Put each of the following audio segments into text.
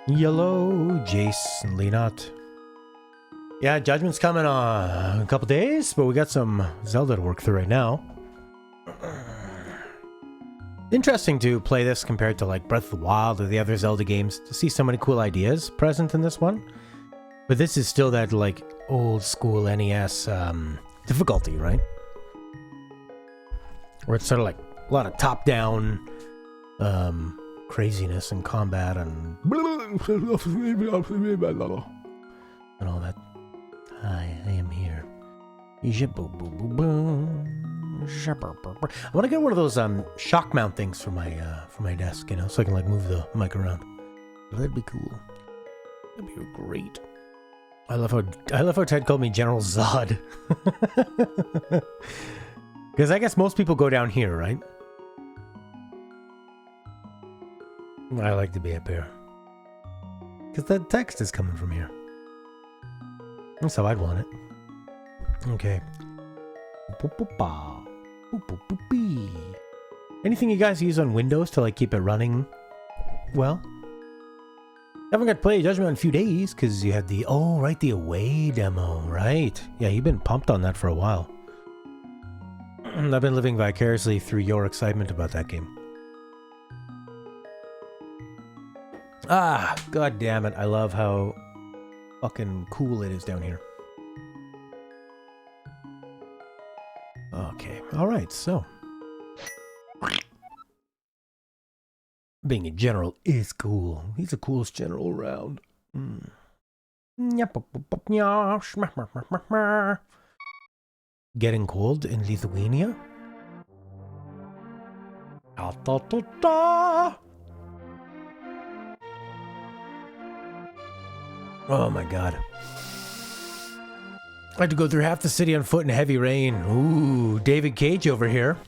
Yellow, Jace, and Leonot. Yeah, Judgment's coming on a couple days, but we got some Zelda to work through right now. Interesting to play this compared to like Breath of the Wild or the other Zelda games to see so many cool ideas present in this one. But this is still that like old school NES difficulty, right? Where it's sort of like a lot of top-down craziness and combat and all that. Hi, I am here. I want to get one of those shock mount things for my desk, you know, so I can like move the mic around. That'd be cool. That'd be great. I love how Ted called me General Zod. Because I guess most people go down here, right? I like to be up here. Because the text is coming from here. That's how I'd want it. Okay. Anything you guys use on Windows to like keep it running well? Haven't got to play Judgment in a few days because you had the the Away demo, right? Yeah, you've been pumped on that for a while. I've been living vicariously through your excitement about that game. Ah, god damn it! I love how fucking cool it is down here. Okay, all right, so being a general is cool. He's the coolest general around. Getting cold in Lithuania? Oh my god. I had to go through half the city on foot in heavy rain. Ooh, David Cage over here.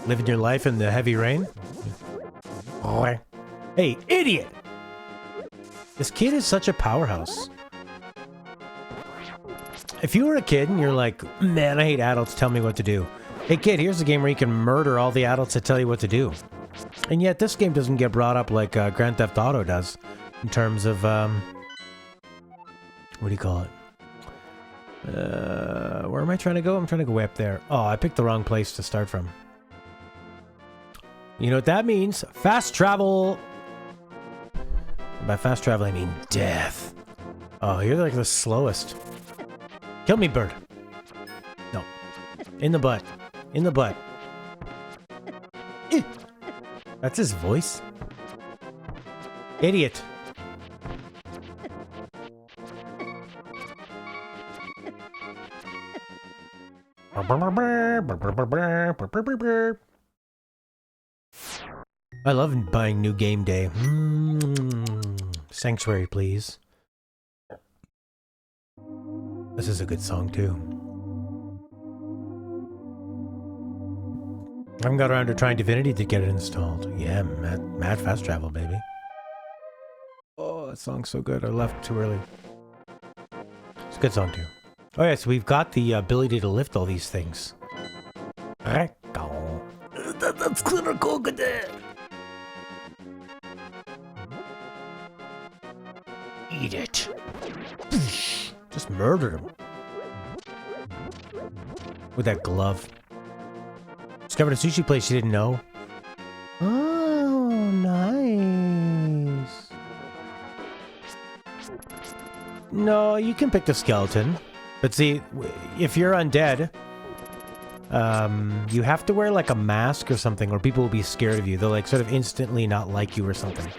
Living your life in the heavy rain? Hey, idiot! This kid is such a powerhouse. If you were a kid and you're like, man, I hate adults, tell me what to do. Hey kid, here's a game where you can murder all the adults that tell you what to do. And yet this game doesn't get brought up like Grand Theft Auto does. In terms of, what do you call it? Where am I trying to go? I'm trying to go way up there. Oh, I picked the wrong place to start from. You know what that means? Fast travel! By fast travel, I mean death. Oh, you're like the slowest. Kill me, bird. No. In the butt. In the butt. That's his voice? Idiot. I love buying new game day. Sanctuary, please. This is a good song, too. I haven't got around to trying Divinity to get it installed. Yeah, mad fast travel, baby. Oh, that song's so good. I left too early. It's a good song, too. Oh, yeah, so we've got the ability to lift all these things. That's clinical, good. Eat it. Just murdered him. With that glove. Discovered a sushi place you didn't know. Oh, nice. No, you can pick the skeleton. But see, if you're undead, you have to wear like a mask or something, or people will be scared of you. They'll like sort of instantly not like you or something.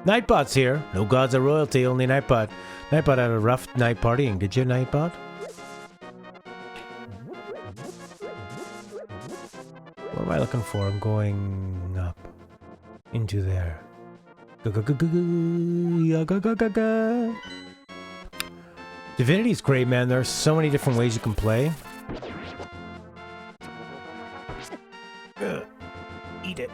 Nightbot's here. No gods or royalty, only Nightbot. Nightbot had a rough night partying. Did you, Nightbot? What am I looking for? I'm going up. Into there. Divinity's great, man. There are so many different ways you can play. Eat it.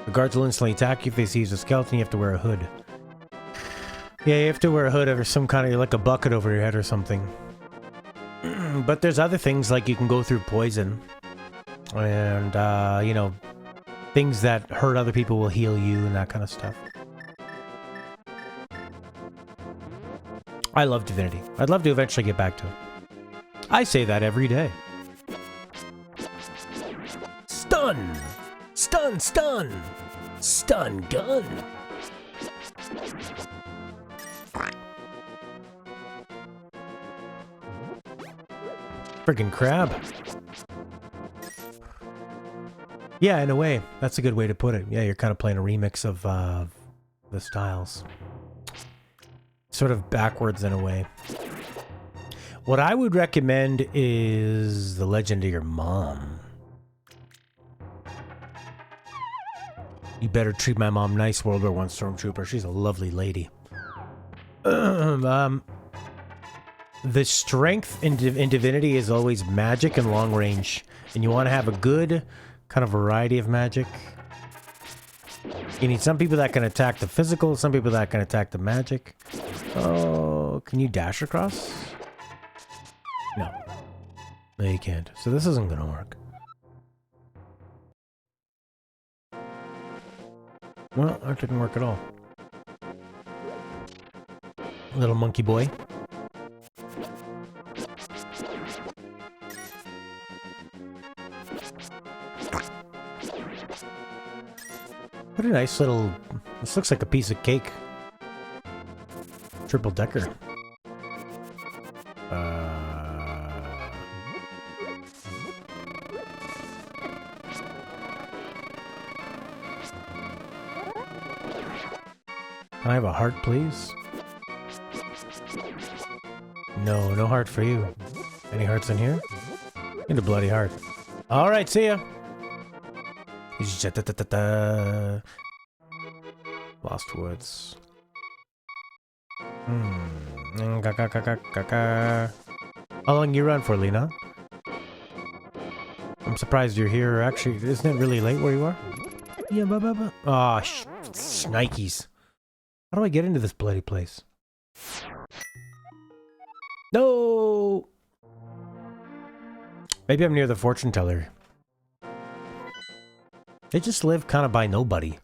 The guards will instantly attack you if they seize a skeleton. You have to wear a hood. Yeah, you have to wear a hood over some kind of, like a bucket over your head or something. But there's other things, like you can go through poison. And, you know, things that hurt other people will heal you and that kind of stuff. I love Divinity. I'd love to eventually get back to it. I say that every day. Stun! Stun, stun! Stun gun! Friggin' crab. Yeah, in a way. That's a good way to put it. Yeah, you're kind of playing a remix of the styles. Sort of backwards in a way. What I would recommend is The Legend of Your Mom. You better treat my mom nice, World War I Stormtrooper. She's a lovely lady. The strength in Divinity is always magic and long range. And you want to have a good kind of variety of magic. You need some people that can attack the physical, some people that can attack the magic. Oh, can you dash across? No. No, you can't. So this isn't gonna work. Well, that didn't work at all. Little monkey boy. What a nice little... This looks like a piece of cake. Triple decker. Can I have a heart, please? No, no heart for you. Any hearts in here? Need a bloody heart. Alright, see ya! Lost Woods. How long you run for, Lena? I'm surprised you're here. Actually, isn't it really late where you are? Yeah, Aw, shnikes. How do I get into this bloody place? No! Maybe I'm near the fortune teller. They just live kind of by nobody.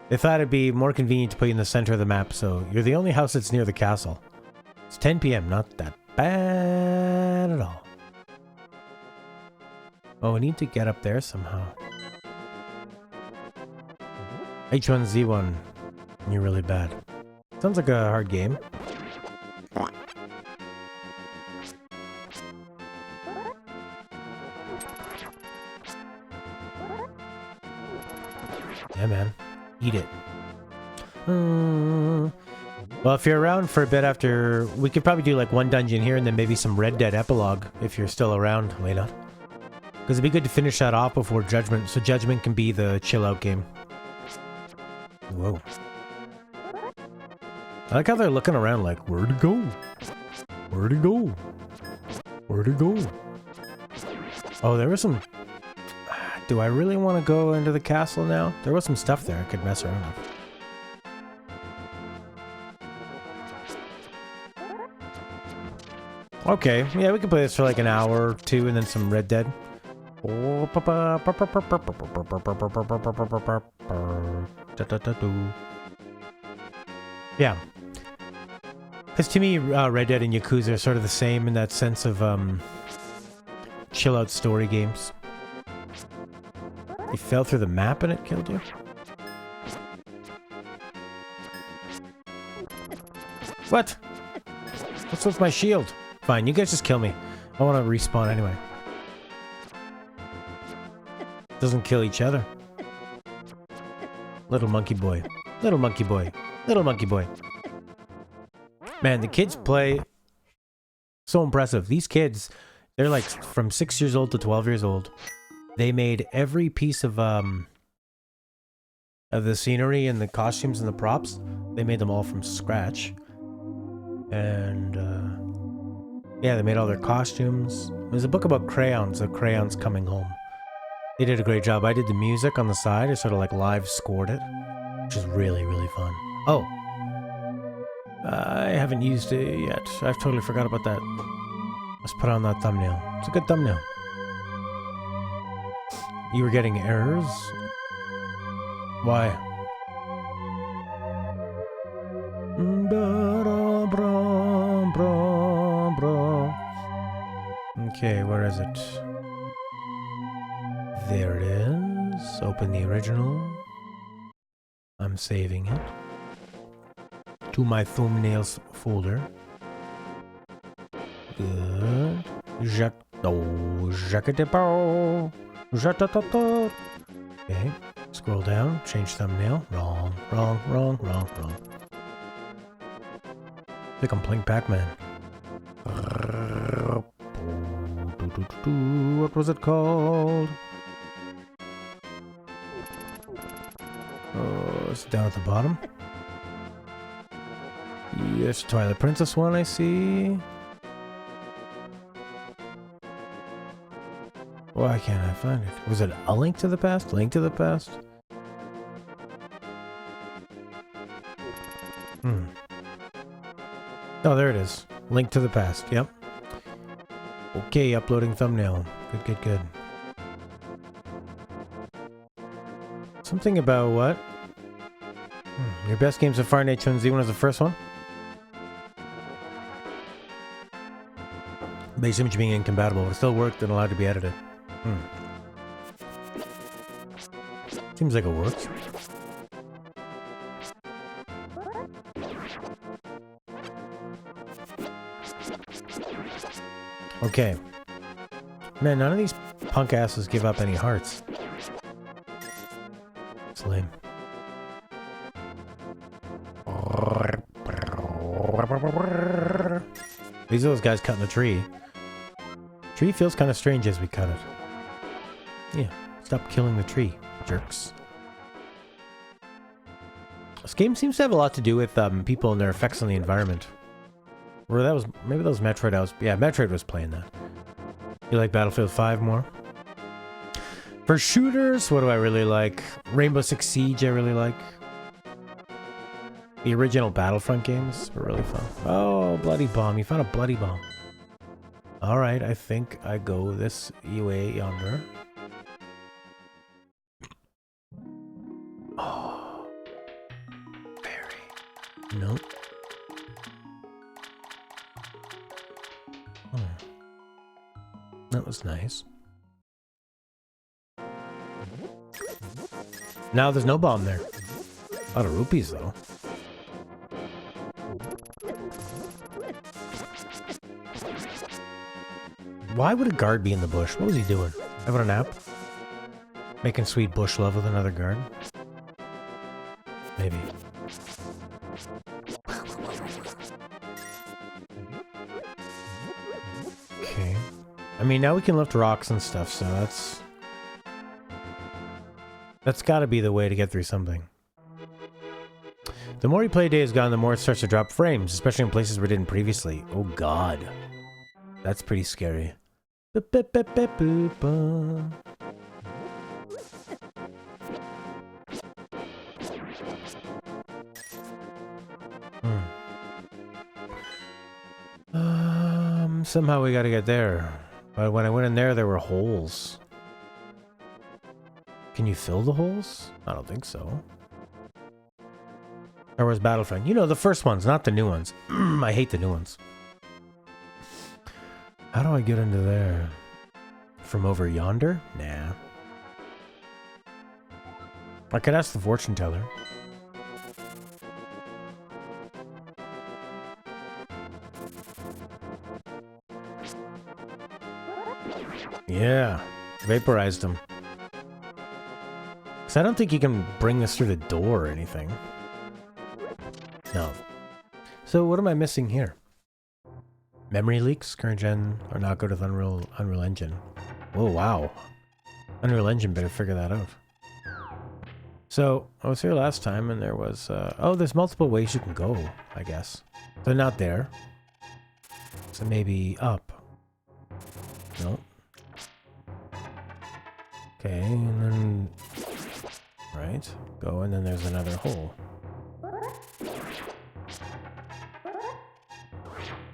They thought it'd be more convenient to put you in the center of the map, so you're the only house that's near the castle. It's 10 p.m., not that bad at all. Oh, we need to get up there somehow. H1Z1. You're really bad. Sounds like a hard game. Yeah, man. Eat it. Well, if you're around for a bit after... We could probably do like one dungeon here and then maybe some Red Dead epilogue if you're still around. Wait up. Because it'd be good to finish that off before Judgment, so Judgment can be the chill-out game. Whoa. I like how they're looking around like, where'd it go? Where'd it go? Where'd it go? Oh, there was some... Do I really want to go into the castle now? There was some stuff there I could mess around with. Okay, yeah, we can play this for like an hour or two and then some Red Dead. Yeah. Because to me, Red Dead and Yakuza are sort of the same in that sense of chill-out story games. You fell through the map and it killed you? What? What's with my shield? Fine, you guys just kill me. I want to respawn anyway. Doesn't kill each other. Little monkey boy. Little monkey boy. Little monkey boy. Man, the kids play so impressive. These kids, they're like from 6 years old to 12 years old. They made every piece of the scenery and the costumes and the props. They made them all from scratch. And yeah, they made all their costumes. There's a book about crayons, of crayons coming home. They did a great job. I did the music on the side. I sort of like live scored it, which is really, really fun. Oh, I haven't used it yet. I've totally forgot about that. Let's put on that thumbnail. It's a good thumbnail. You were getting errors? Why? Okay, where is it? There it is. Open the original. I'm saving it to my thumbnails folder. Good. Okay. Scroll down. Change thumbnail. Wrong. I think I'm playing Pac-Man. What was it called? Oh, it's down at the bottom. Yes, Twilight Princess one, I see. Why can't I find it? Was it A Link to the Past? Link to the Past? Oh, there it is. Link to the Past, yep. Okay, uploading thumbnail. Good. Something about what? Your best games so far in H1Z1 was the first one? Base image being incompatible, but it still worked and allowed to be edited. Seems like it works. Okay. Man, none of these punk asses give up any hearts. It's lame. These are those guys cutting the tree. Tree feels kind of strange as we cut it. Yeah, stop killing the tree, jerks. This game seems to have a lot to do with people and their effects on the environment. Or that was, maybe that was Metroid. Yeah, Metroid was playing that. You like Battlefield 5 more? For shooters, what do I really like? Rainbow Six Siege I really like. The original Battlefront games were really fun. Oh, bloody bomb. You found a bloody bomb. Alright, I think I go this way yonder. Oh. Very. Nope. That was nice. Now there's no bomb there. A lot of rupees, though. Why would a guard be in the bush? What was he doing? Having a nap? Making sweet bush love with another guard? Maybe. Okay. I mean, now we can lift rocks and stuff, so that's gotta be the way to get through something. The more you play Days Gone, the more it starts to drop frames, especially in places where it didn't previously. Oh god. That's pretty scary. Somehow we gotta get there. But when I went in there, there were holes. Can you fill the holes? I don't think so. Or was Battlefront? You know, the first ones, not the new ones. I hate the new ones. How do I get into there? From over yonder? Nah. I could ask the fortune teller. Yeah, vaporized him. Because I don't think you can bring this through the door or anything. No. So what am I missing here? Memory leaks, current gen, or not good with Unreal Engine. Oh, wow. Unreal Engine better figure that out. So, I was here last time and there was, oh, there's multiple ways you can go, I guess. So not there. So maybe up. No. Okay, and then... Right, go, and then there's another hole.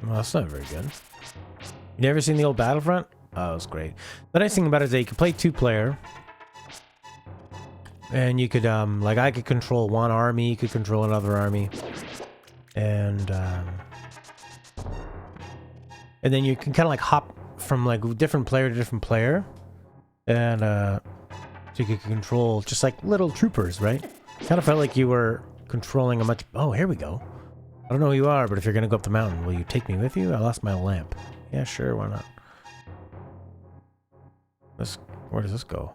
Well, that's not very good. You never seen the old Battlefront? Oh, it was great. The nice thing about it is that you can play two-player. And you could, like, I could control one army, you could control another army. And then you can kind of, like, hop from, like, different player to different player. And, so you could control just, like, little troopers, right? Kind of felt like you were controlling a much... Oh, here we go. I don't know who you are, but if you're gonna go up the mountain, will you take me with you? I lost my lamp. Yeah, sure, why not? Where does this go?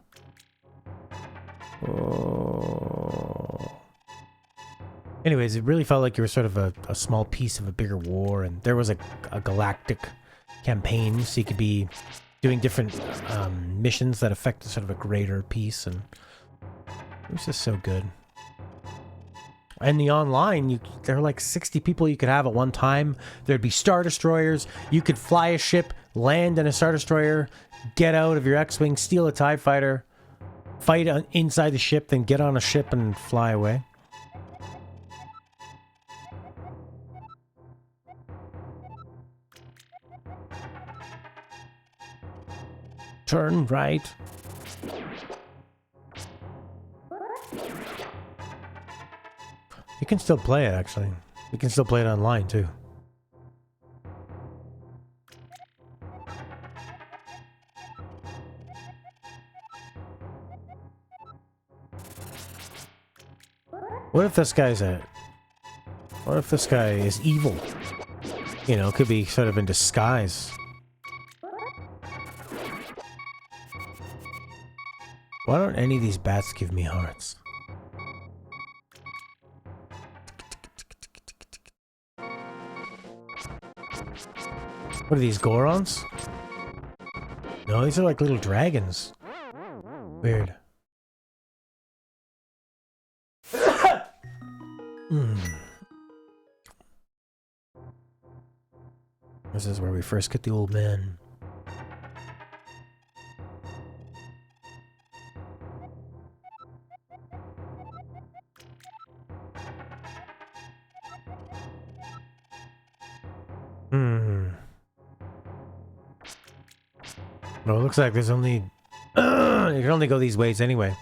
Oh. Anyways, it really felt like you were sort of a small piece of a bigger war, and there was a galactic campaign, so you could be doing different missions that affected sort of a greater piece, and it was just so good. And the online, there were like 60 people you could have at one time. There'd be Star Destroyers. You could fly a ship, land in a Star Destroyer, get out of your X-Wing, steal a TIE Fighter, fight inside the ship, then get on a ship and fly away. Turn right. You can still play it, actually. You can still play it online, too. What if this guy's What if this guy is evil? You know, could be sort of in disguise. Why don't any of these bats give me hearts? What are these, Gorons? No, these are like little dragons. Weird. This is where we first get the old man. No, it looks like there's only... you can only go these ways anyway.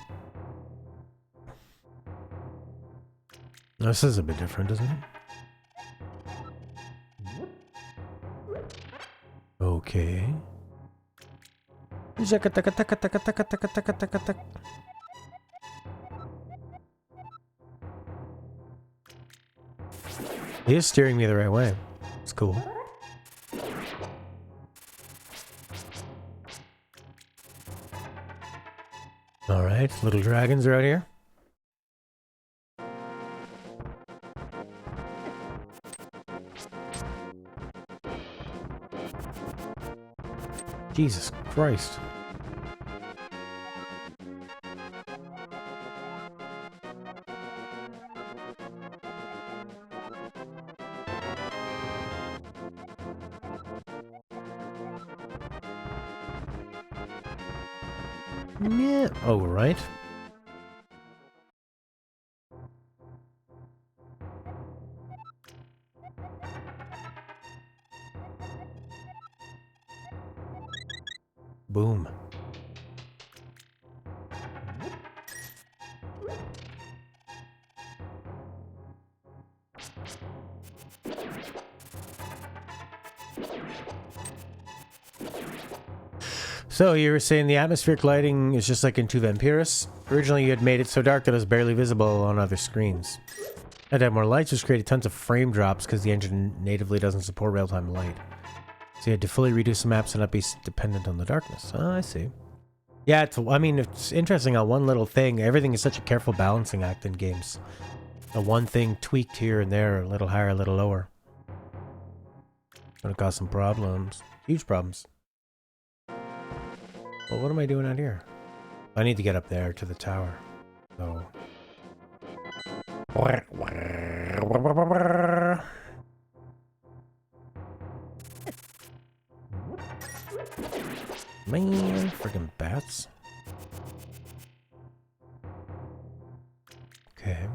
This is a bit different, isn't it? Okay. He is steering me the right way. It's cool. Alright, little dragons are out here. Jesus Christ. Yeah. Oh, right. Boom. So you were saying the atmospheric lighting is just like in 2 Vampirus? Originally you had made it so dark that it was barely visible on other screens. Had to have more lights, which created tons of frame drops because the engine natively doesn't support real-time light. So you had to fully reduce the maps and not be dependent on the darkness. Oh, I see. Yeah, I mean, it's interesting how one little thing, everything is such a careful balancing act in games. One thing tweaked here and there, a little higher, a little lower. Gonna cause some problems. Huge problems. Well, what am I doing out here? I need to get up there to the tower. So... Man, friggin' bats. Okay.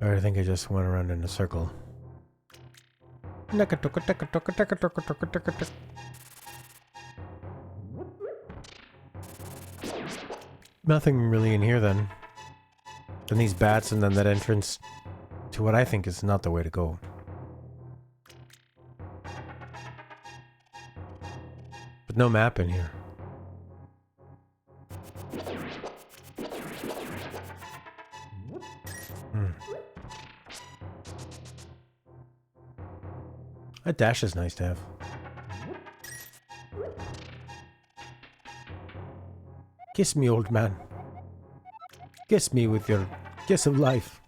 Or I think I just went around in a circle. Nothing really in here then. Then these bats and then that entrance to what I think is not the way to go. But no map in here. That dash is nice to have. Kiss me, old man. Kiss me with your kiss of life.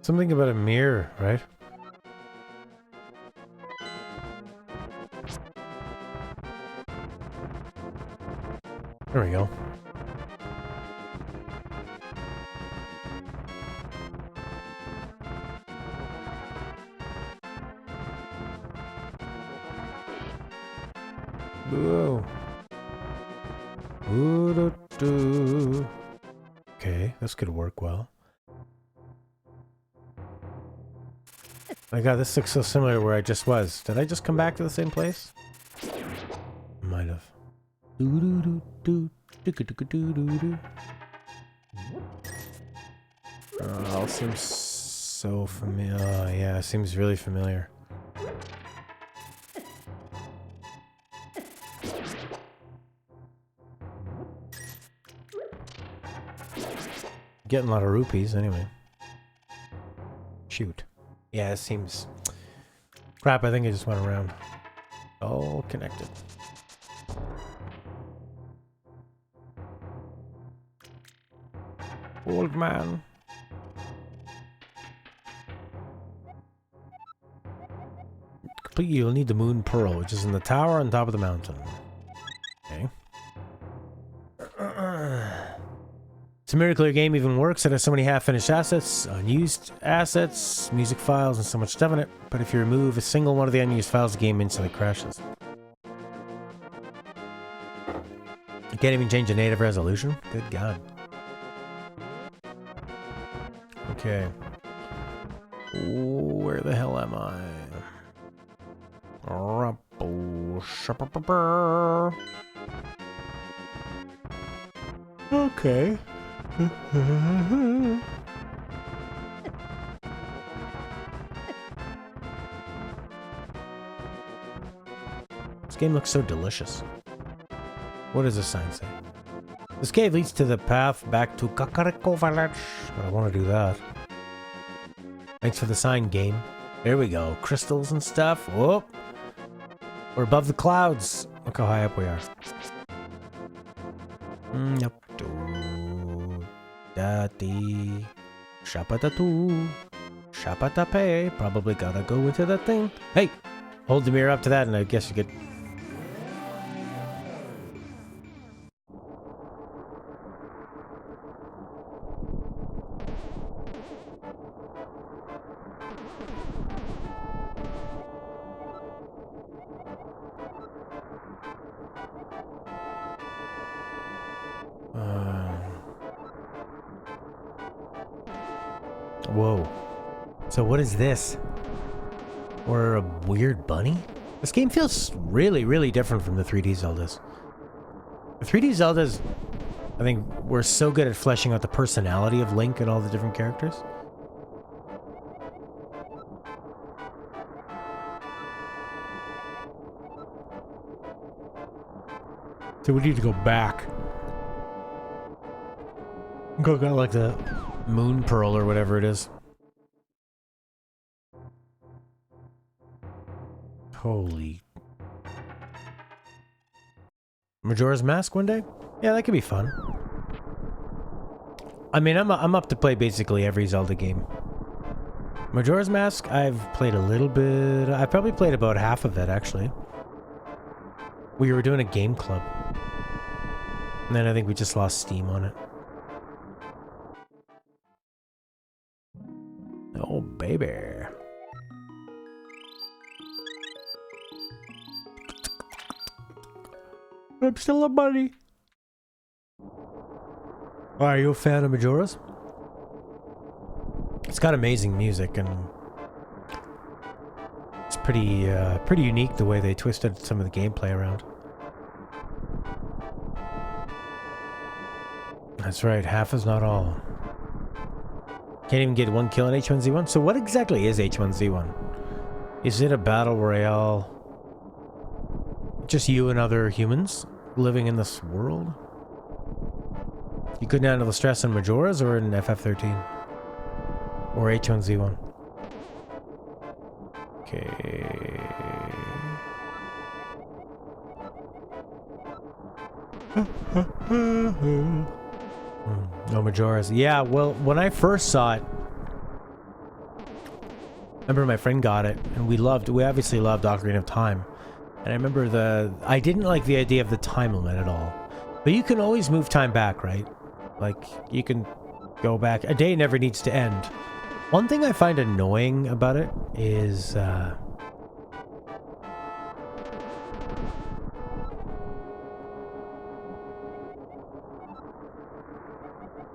Something about a mirror, right? There we go. Whoa. Ooh-doo-doo. Okay, this could work well. My god, this looks so similar to where I just was. Did I just come back to the same place? Might have. Oh, seems so familiar. Oh, yeah, seems really familiar. Getting a lot of rupees anyway. Shoot. Yeah, it seems... Crap, I think I just went around. All connected. Old man. Complete, you'll need the moon pearl, which is in the tower on top of the mountain. Okay. It's a miracle your game even works. It has so many half-finished assets, unused assets, music files, and so much stuff in it. But if you remove a single one of the unused files, the game instantly crashes. You can't even change the native resolution? Good God. Okay. Where the hell am I? Okay. This game looks so delicious. What does this sign say? This cave leads to the path back to Kakariko Village. But I want to do that. Thanks for the sign, game. There we go. Crystals and stuff. Whoop. We're above the clouds. Look how high up we are. Yep. Dati. Shapatatu. Shapatape. Probably gotta go into that thing. Hey! Hold the mirror up to that and I guess you could... Whoa. So what is this? Or a weird bunny? This game feels really, really different from the 3D Zeldas. The 3D Zeldas, I think, were so good at fleshing out the personality of Link and all the different characters. So we need to go back. Go got like the moon pearl or whatever it is. Holy. Majora's Mask one day? Yeah, that could be fun. I mean, I'm up to play basically every Zelda game. Majora's Mask, I've played a little bit. I probably played about half of it, actually. We were doing a game club. And then I think we just lost steam on it. baby. I'm still a bunny. Are you a fan of Majora's? It's got amazing music, and it's pretty unique the way they twisted some of the gameplay around. That's right, half is not all. Can't even get one kill in H1Z1? So what exactly is H1Z1? Is it a battle royale? Just you and other humans living in this world? You couldn't handle the stress in Majora's or in FF13? Or H1Z1? Okay. No Majora's. Yeah, well, when I first saw it, I remember my friend got it, and we obviously loved Ocarina of Time. And I remember I didn't like the idea of the time limit at all. But you can always move time back, right? Like, you can go back. A day never needs to end. One thing I find annoying about it is,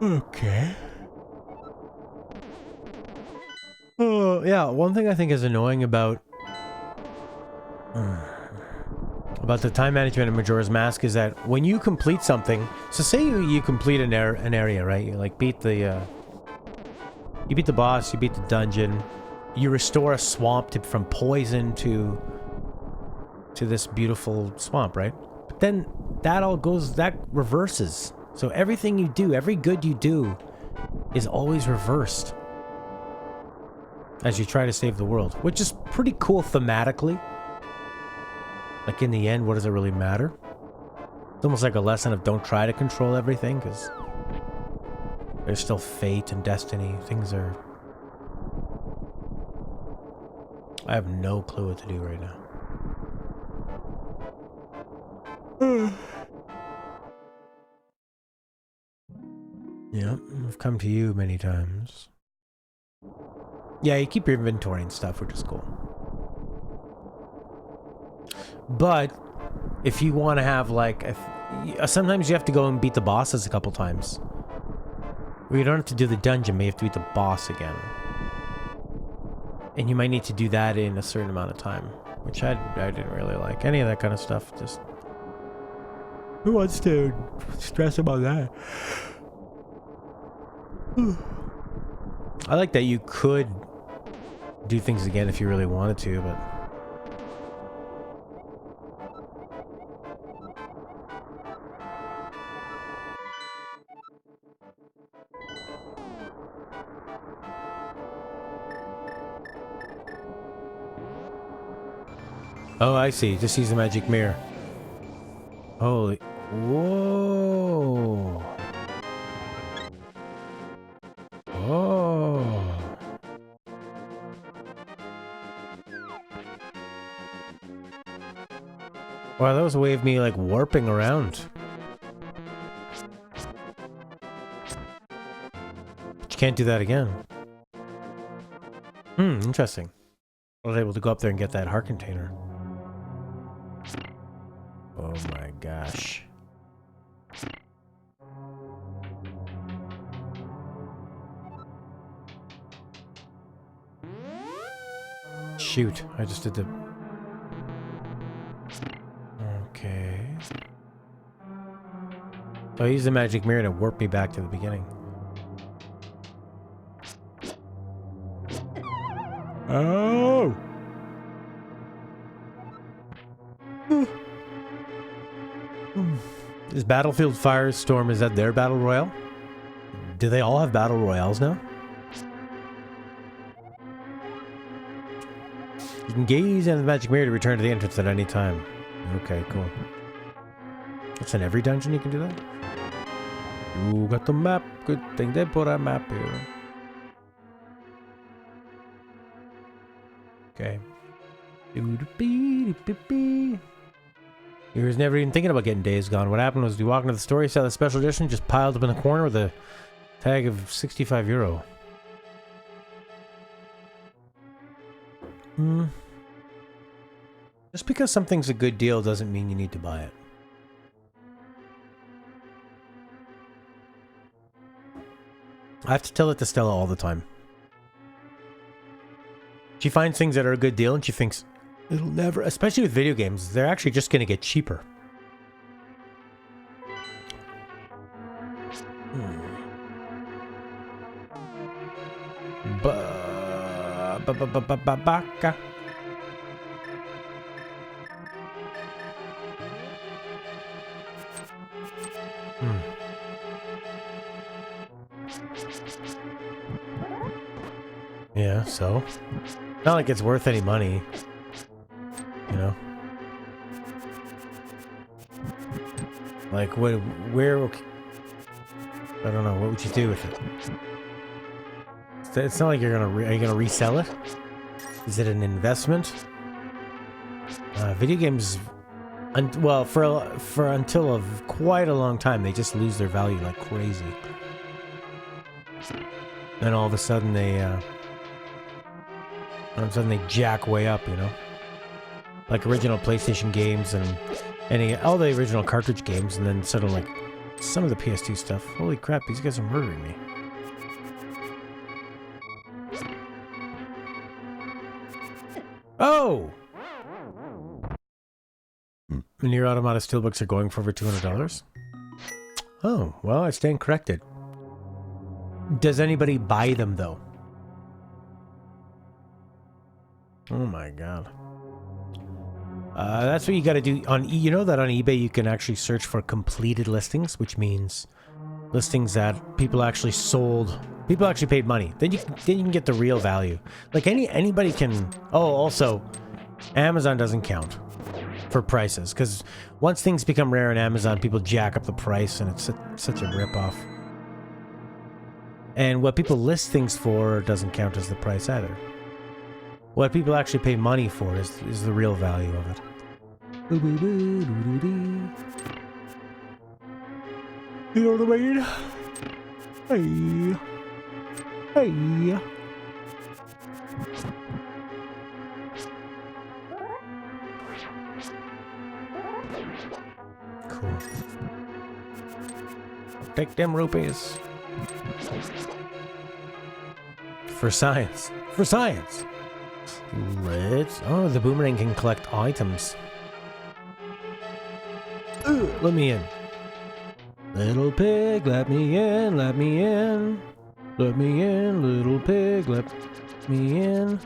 okay. Oh, yeah, one thing I think is annoying about the time management in Majora's Mask is that when you complete something, so say you complete an area, right? You like beat the boss, you beat the dungeon, you restore a swamp from poison to this beautiful swamp, right? But then that reverses. So everything you do, every good you do, is always reversed as you try to save the world, which is pretty cool thematically. Like, in the end, what does it really matter? It's almost like a lesson of don't try to control everything, because there's still fate and destiny. Things are... I have no clue what to do right now. Yeah, I've come to you many times. Yeah, you keep your inventory and stuff, which is cool. But if you want to have, like, sometimes you have to go and beat the bosses a couple times. Or you don't have to do the dungeon, but you have to beat the boss again. And you might need to do that in a certain amount of time, which I didn't really like. Any of that kind of stuff, just... Who wants to stress about that? I like that you could do things again if you really wanted to, but... Oh, I see. Just use the magic mirror. Holy... Whoa! Oh! Wow, that was a way of me, like, warping around. But you can't do that again. Interesting. I was able to go up there and get that heart container. Oh my gosh. Shoot, I just did the... Okay. So I used the magic mirror to warp me back to the beginning. Oh! Is Battlefield Firestorm, is that their battle royale? Do they all have battle royales now? You can gaze into the magic mirror to return to the entrance at any time. Okay, cool. That's in every dungeon you can do that? You got the map. Good thing they put a map here. Okay. He was never even thinking about getting Days Gone. What happened was we walked into the store, he saw the special edition just piled up in the corner with a tag of €65. Just because something's a good deal doesn't mean you need to buy it. I have to tell it to Stella all the time. She finds things that are a good deal and she thinks it'll never, especially with video games, they're actually just going to get cheaper. Baka. Yeah, so not like it's worth any money, you know. Like where? I don't know. What would you do with it? It's not like you're gonna. Are you gonna resell it? Is it an investment? Video games, well, for until quite a long time, they just lose their value like crazy. Then all of a sudden they jack way up, you know? Like original PlayStation games and all the original cartridge games, and then suddenly like some of the PS2 stuff. Holy crap, these guys are murdering me. Oh! Near Automata Steelbooks are going for over $200. Oh, well, I stand corrected. Does anybody buy them, though? Oh my god. That's what you gotta do on you know that on eBay you can actually search for completed listings, which means listings that people actually sold, people actually paid money. Then you can get the real value. Like anybody can. Oh, also, Amazon doesn't count for prices because once things become rare on Amazon, people jack up the price, and it's such a ripoff. And what people list things for doesn't count as the price either. What people actually pay money for is the real value of it. You know what I mean? Hey. Cool. Take them rupees. For science. For science. Oh, the boomerang can collect items. Let me in. Little pig, let me in, let me in. Let me in, little pig, let me in.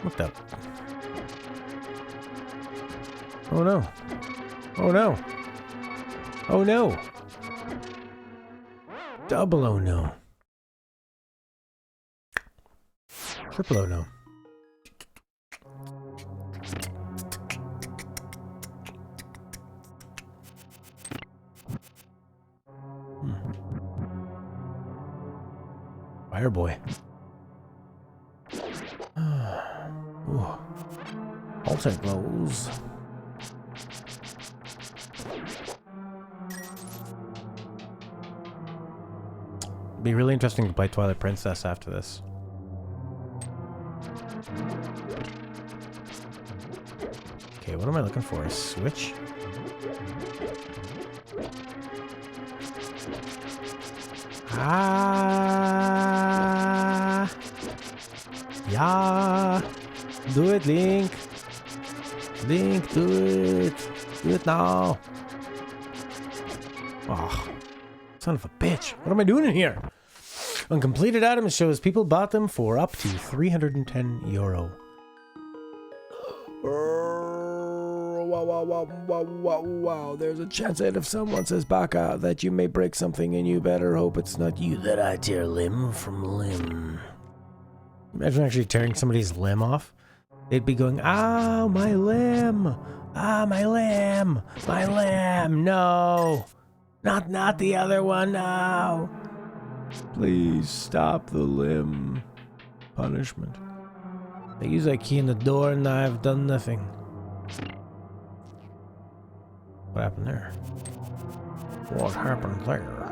What the? Oh no. Oh no. Oh no! Double oh no. Triple oh no. Fireboy. I'll take those. Be really interesting to play Twilight Princess after this. Okay, what am I looking for? A switch? Ah! Yeah! Do it, Link! Link, do it! Do it now! Oh, son of a bitch. What am I doing in here? Uncompleted items shows people bought them for up to €310. Wow. There's a chance that if someone says baka that you may break something, and you better hope it's not you that I tear limb from limb. Imagine actually tearing somebody's limb off. They'd be going, "Ow, my limb! Ah, my limb! My limb! No! Not the other one, no! Please stop the limb punishment. They use that key in the door and I've done nothing." What happened there? What happened there?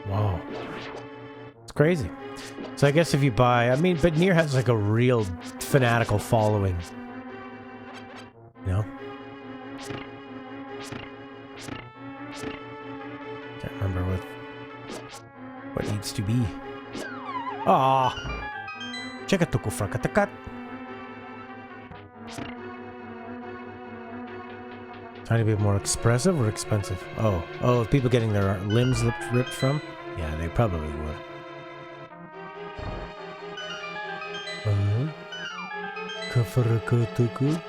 Wow. It's crazy. So I guess if you buy... I mean, but Nier has like a real fanatical following. You know? Can't remember what needs to be. Ah! Check it, Frakatak. Trying to be more expressive or expensive? Oh, people getting their limbs ripped from? Yeah, they probably would. Kafarakatuk.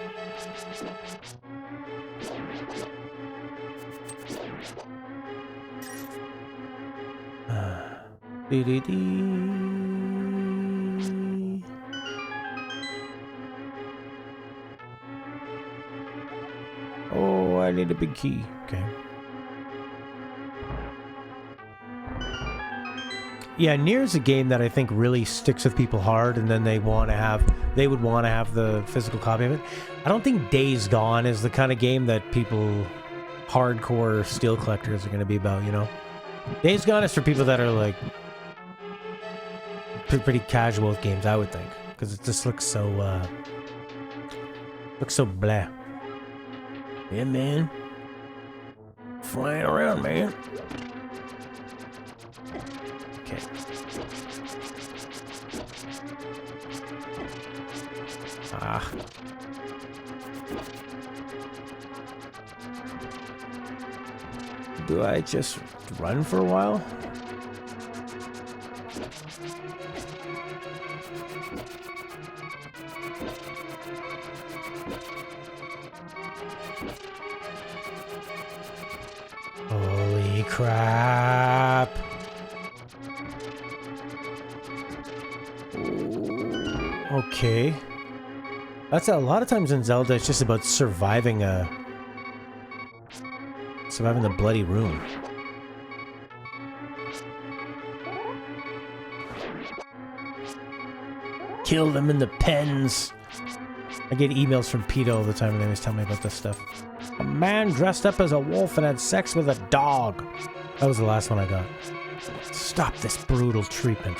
Oh, I need a big key. Okay. Yeah, Nier's a game that I think really sticks with people hard, and then they would want to have the physical copy of it. I don't think Days Gone is the kind of game that people, hardcore steel collectors, are going to be about, you know? Days Gone is for people that are like pretty casual with games, I would think, because it just looks so blah. Yeah, man. Flying around, man. Okay. Ah. Do I just run for a while? Holy crap. Okay. That's a lot of times in Zelda, it's just about surviving the bloody room. Kill them in the pens. I get emails from PETA all the time and they always tell me about this stuff. A man dressed up as a wolf and had sex with a dog. That was the last one I got. Stop this brutal treatment.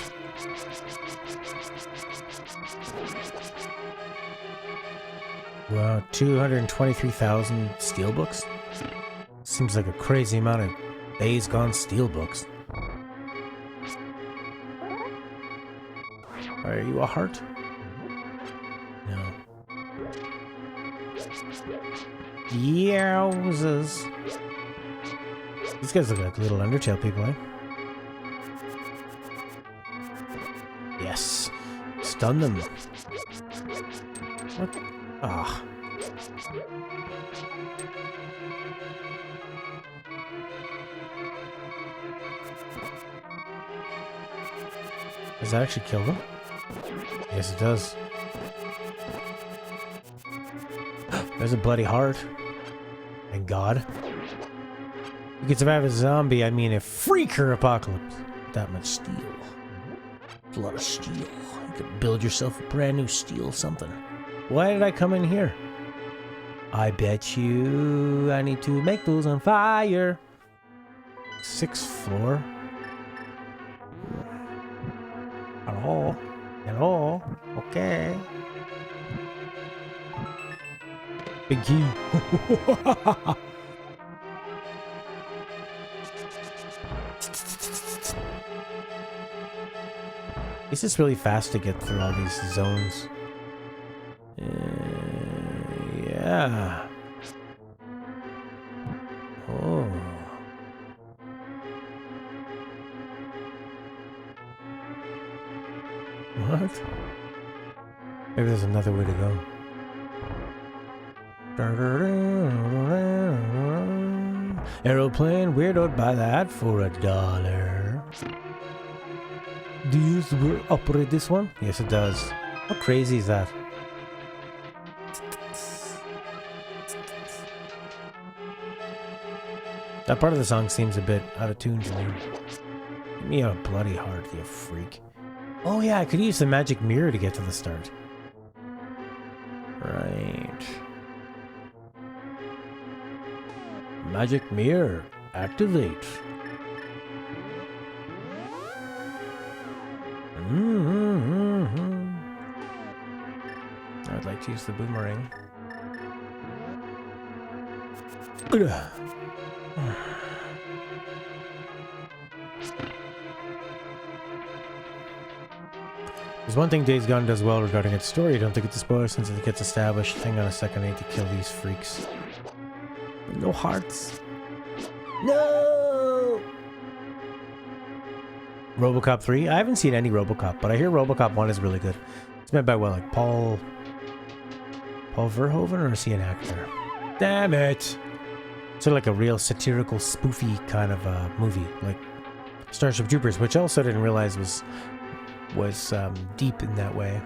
Wow, 223,000 steelbooks? Seems like a crazy amount of Days Gone steelbooks. Are you a heart? No. Yowzers. These guys look like little Undertale people, eh? Yes. Stun them. What? Ah. Does that actually kill them? Yes, it does. There's a bloody heart. Thank God. You can survive a zombie, I mean a freaker apocalypse. That much steel. That's a lot of steel. You could build yourself a brand new steel something. Why did I come in here? I bet you I need to make those on fire. 6th floor. Hello? Hello? Okay. Big key. It's just really fast to get through all these zones. Yeah. Oh. What? Maybe there's another way to go. Aeroplane, weirded by that for $1. Do you operate this one? Yes, it does. How crazy is that? That part of the song seems a bit out of tune to me. Give me a bloody heart, you freak. Oh yeah, I could use the magic mirror to get to the start. Right. Magic mirror. Activate. I'd like to use the boomerang. There's one thing Days Gone does well regarding its story. I don't think it's a spoiler since it gets established. Hang on a second, I need to kill these freaks. No hearts. No! RoboCop 3? I haven't seen any RoboCop, but I hear RoboCop 1 is really good. It's made by, what, like Paul Verhoeven, or is he an actor? Damn it! Sort of like a real satirical, spoofy kind of movie, like Starship Troopers, which I also didn't realize was deep in that way,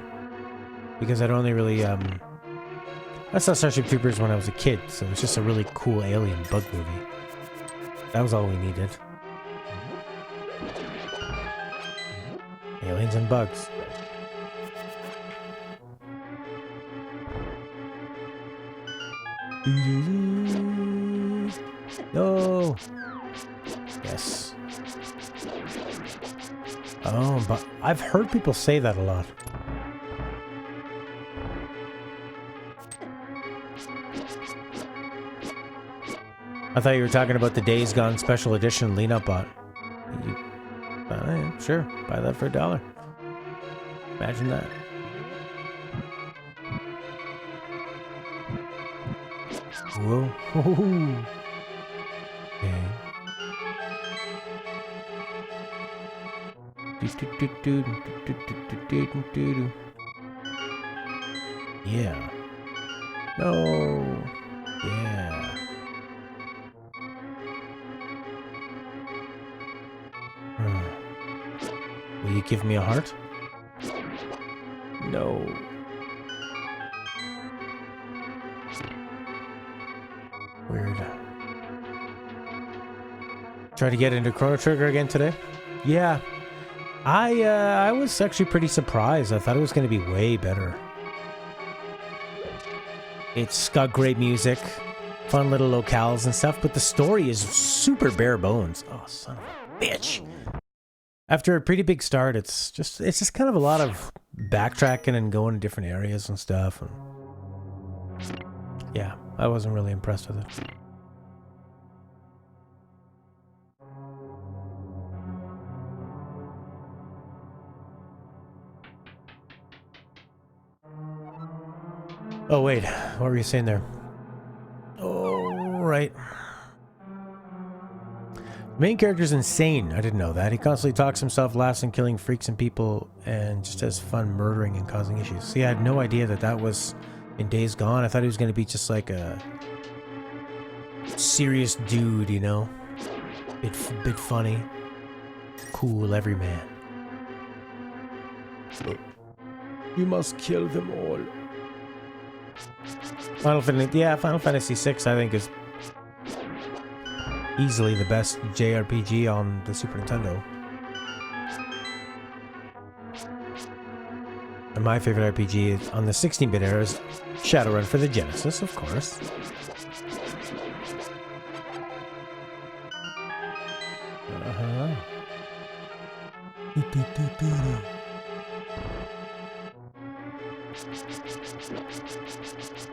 because I'd only really I saw Starship Troopers when I was a kid, so it was just a really cool alien bug movie. That was all we needed. Aliens and bugs. No. Yes. Oh, but I've heard people say that a lot. I thought you were talking about the Days Gone Special Edition lean-up bot. Yeah, sure, buy that for $1. Imagine that. Whoa. Okay. Yeah. No. Yeah. Will you give me a heart? No. Weird. Try to get into Chrono Trigger again today? Yeah. I was actually pretty surprised. I thought it was going to be way better. It's got great music, fun little locales and stuff, but the story is super bare bones. Oh, son of a bitch. After a pretty big start, it's just kind of a lot of backtracking and going to different areas and stuff. And yeah, I wasn't really impressed with it. Oh, wait. What were you saying there? Oh, right. The main character's insane. I didn't know that. He constantly talks himself, laughs, and killing freaks and people, and just has fun murdering and causing issues. See, I had no idea that was in Days Gone. I thought he was going to be just like a serious dude, you know? Bit funny. Cool everyman. You must kill them all. Final Fantasy VI, I think, is easily the best JRPG on the Super Nintendo. And my favorite RPG on the 16-bit era is Shadowrun for the Genesis, of course.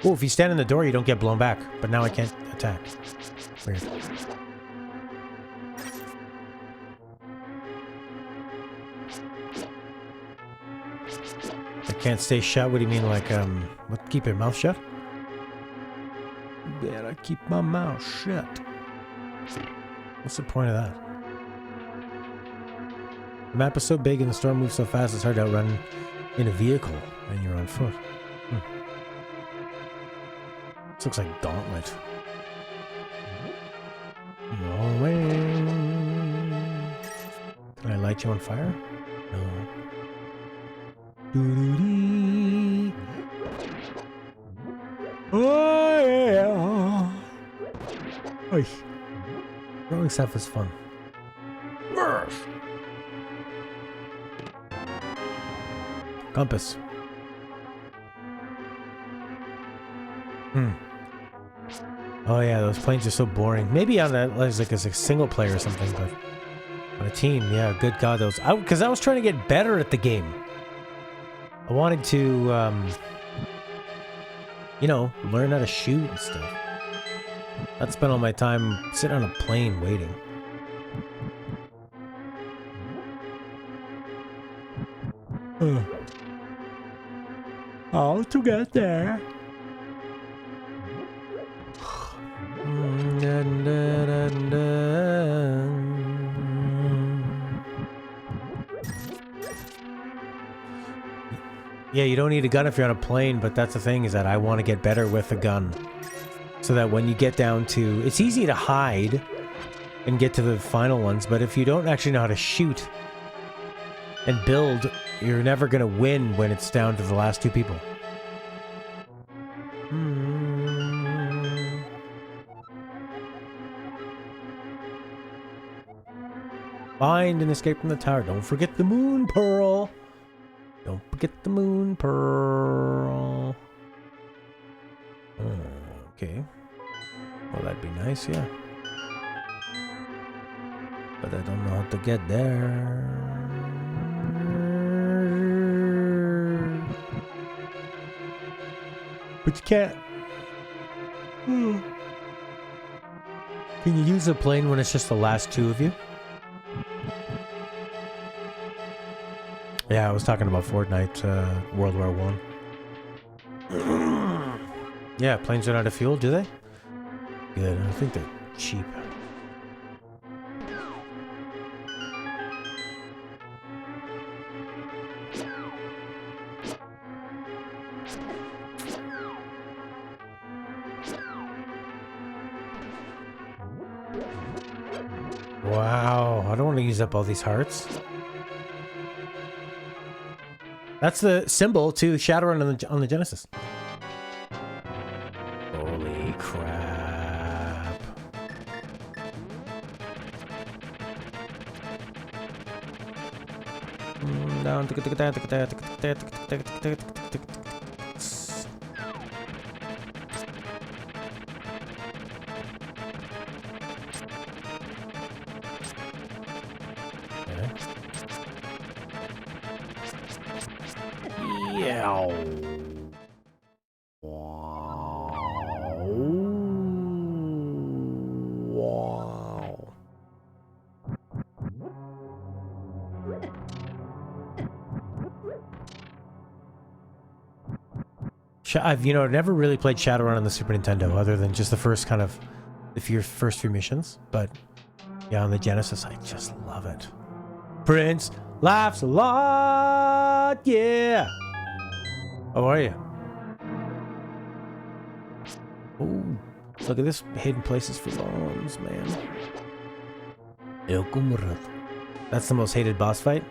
Oh, if you stand in the door, you don't get blown back. But now I can't attack. Weird. I can't stay shut? What do you mean, like, what, keep your mouth shut? Better keep my mouth shut. What's the point of that? The map is so big and the storm moves so fast, it's hard to outrun in a vehicle when you're on foot. This looks like Gauntlet. No way. Can I light you on fire? No. Doo-doo-dee. Oh yeah. Oy. Throwing stuff is fun. Compass. Oh yeah, those planes are so boring. Maybe on a like a single player or something, but on a team, yeah. Good God, those. Because I was trying to get better at the game. I wanted to, you know, learn how to shoot and stuff. I'd spend all my time sitting on a plane waiting. How to get there? Yeah, you don't need a gun if you're on a plane, but that's the thing, is that I want to get better with a gun. So that when you get down to... It's easy to hide and get to the final ones, but if you don't actually know how to shoot and build, you're never going to win when it's down to the last two people. Find and escape from the tower. Don't forget the moon pearl. Don't forget the moon pearl. Okay. Well, that'd be nice, yeah. But I don't know how to get there. But you can't. Can you use a plane when it's just the last two of you? Yeah, I was talking about Fortnite, World War I. Yeah, planes run out of fuel, do they? Good, I think they're cheap. Wow, I don't want to use up all these hearts. That's the symbol to Shadowrun on the Genesis. Holy crap. Down. Wow. I've, you know, never really played Shadowrun on the Super Nintendo, other than just the first kind of, first few missions. But yeah, on the Genesis, I just love it. Prince laughs a lot, yeah. How are you? Oh, look at this, hidden places for bombs, man. That's the most hated boss fight.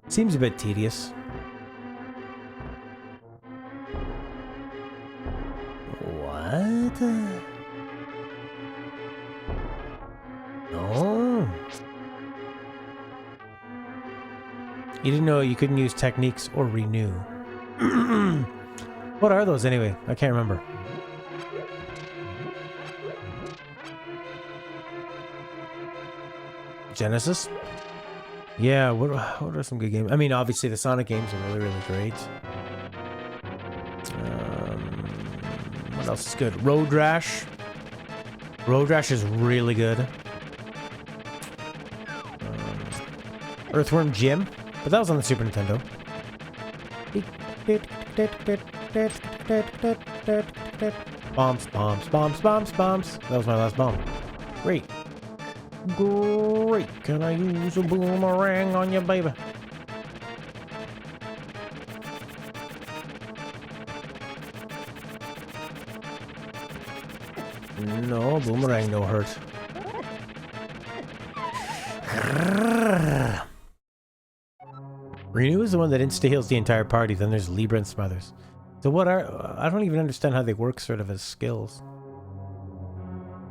Seems a bit tedious. What? No. You didn't know you couldn't use techniques or renew. What are those anyway? I can't remember. Genesis? Yeah, what are some good games? I mean, obviously the Sonic games are really, really great. What else is good? Road Rash. Road Rash is really good. Earthworm Jim, but that was on the Super Nintendo. Bombs, bombs, bombs, bombs, bombs. That was my last bomb. Great. Great. Can I use a boomerang on you, baby? No, boomerang no hurt. Renew is the one that insta-heals the entire party, then there's Libra and Smothers. So what are... I don't even understand how they work sort of as skills.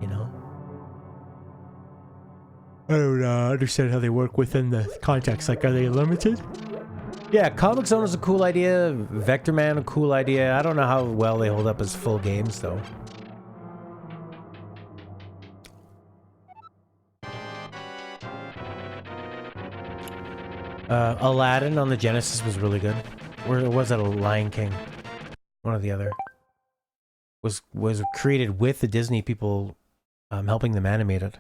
You know? I don't understand how they work within the context. Like, are they limited? Yeah, Comic Zone is a cool idea. Vector Man, a cool idea. I don't know how well they hold up as full games, though. Aladdin on the Genesis was really good. Or was it a Lion King? One or the other. Was created with the Disney people helping them animate it.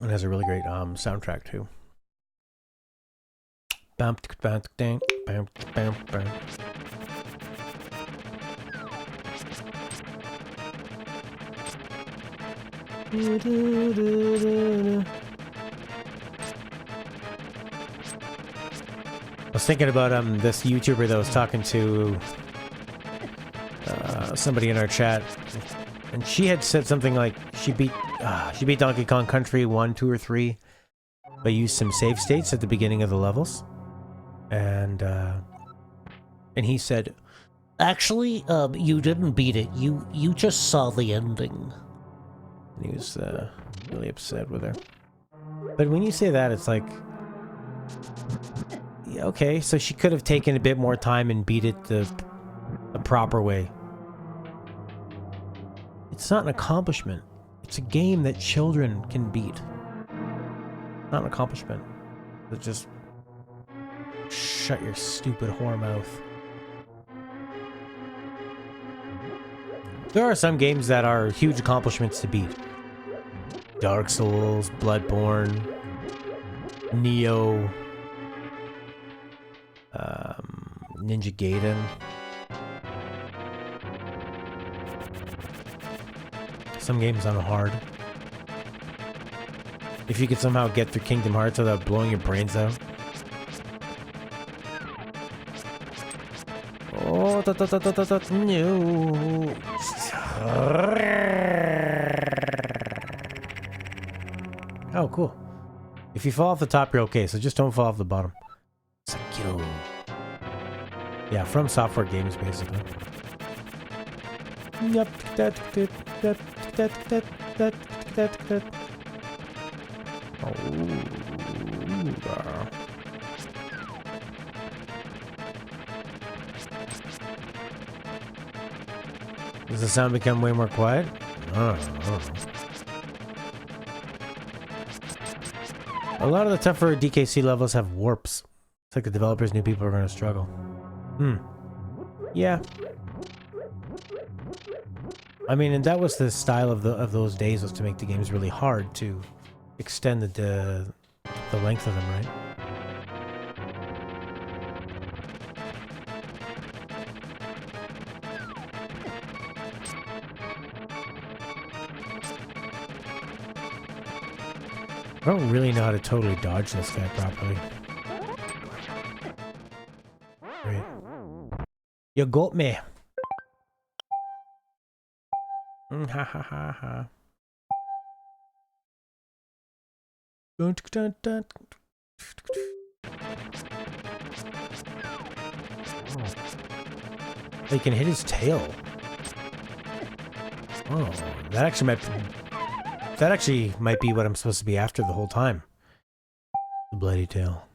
It has a really great soundtrack too. Bam, bam, bam, bam, bam, bam. I was thinking about this YouTuber that was talking to somebody in our chat, and she had said something like she beat Donkey Kong Country 1, 2, or 3, but used some save states at the beginning of the levels, and he said, "Actually, you didn't beat it. You just saw the ending." And he was really upset with her. But when you say that, it's like, yeah, okay, so she could have taken a bit more time and beat it the proper way. It's not an accomplishment. It's a game that children can beat. Not an accomplishment. But just shut your stupid whore mouth. There are some games that are huge accomplishments to beat. Dark Souls, Bloodborne, Neo, Ninja Gaiden. Some games on hard. If you could somehow get through Kingdom Hearts without blowing your brains out. Oh, no. Oh, cool. If you fall off the top, you're okay, so just don't fall off the bottom. Sekiro. Yeah, from Software Games, basically. Yep. Does the sound become way more quiet? Oh. A lot of the tougher DKC levels have warps. It's like the developers knew people were going to struggle. Yeah. I mean, and that was the style of those days, was to make the games really hard to extend the length of them, right? I don't really know how to totally dodge this guy properly. Great. You got me. Ha ha ha ha. Dun, dun, dun. He can hit his tail. Oh, that actually might be what I'm supposed to be after the whole time. The bloody tail.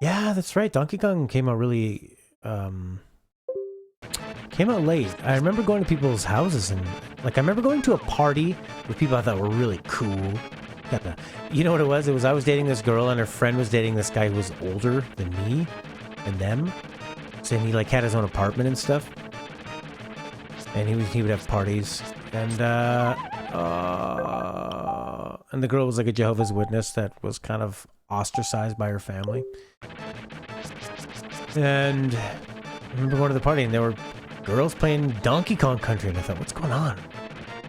Yeah, that's right. Donkey Kong came out really came out late. I remember going to people's houses and like I remember going to a party with people I thought were really cool. You know what it was? It was I was dating this girl and her friend was dating this guy who was older than me and them. So he like had his own apartment and stuff. And he would have parties. And the girl was like a Jehovah's Witness that was kind of ostracized by her family. And I remember going to the party and there were girls playing Donkey Kong Country and I thought, what's going on?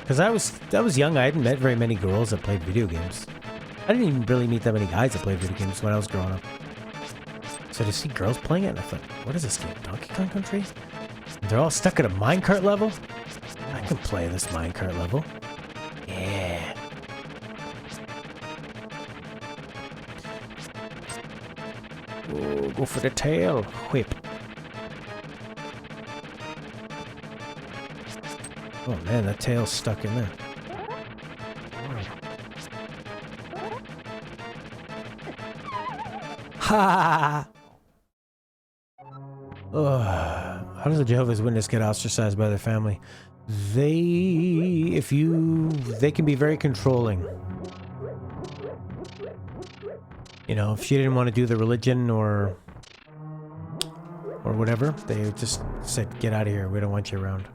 Because I was young, I hadn't met very many girls that played video games. I didn't even really meet that many guys that played video games when I was growing up. So to see girls playing it, and I thought, what is this game, Donkey Kong Country? And they're all stuck at a minecart level? I can play this minecart level. Yeah. Oh, go for the tail. Whip. Oh man, that tail's stuck in there. Ha! How does a Jehovah's Witness get ostracized by their family? They can be very controlling. You know, if she didn't want to do the religion or whatever, they just said, get out of here, we don't want you around.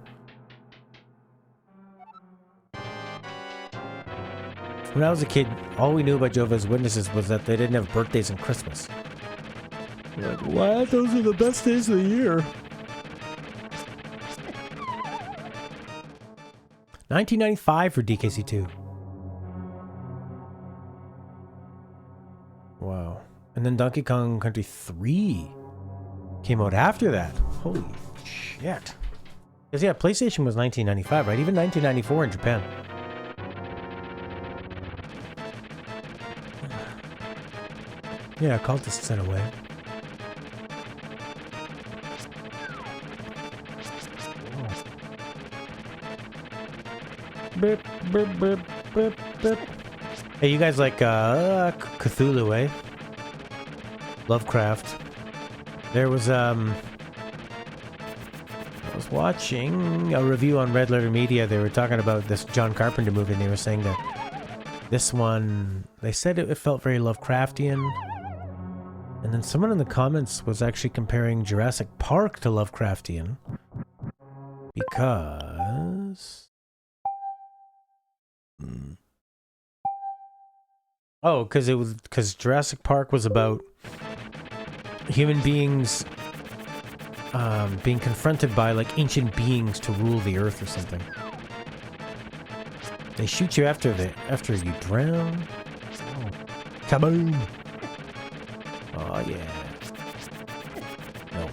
When I was a kid, all we knew about Jehovah's Witnesses was that they didn't have birthdays and Christmas. We're like, what? Those are the best days of the year. 1995 for DKC2. Wow. And then Donkey Kong Country 3 came out after that. Holy shit. Because yeah, PlayStation was 1995, right? Even 1994 in Japan. Yeah, cultists in a way. Burp, burp, burp, burp, burp. Hey, you guys like Cthulhu, eh? Lovecraft. There was I was watching a review on Red Letter Media. They were talking about this John Carpenter movie, and they were saying that this one, they said it felt very Lovecraftian. And then someone in the comments was actually comparing Jurassic Park to Lovecraftian because... Oh, because Jurassic Park was about human beings being confronted by like ancient beings to rule the earth or something. They shoot you after you drown. Kaboom! Oh yeah. No.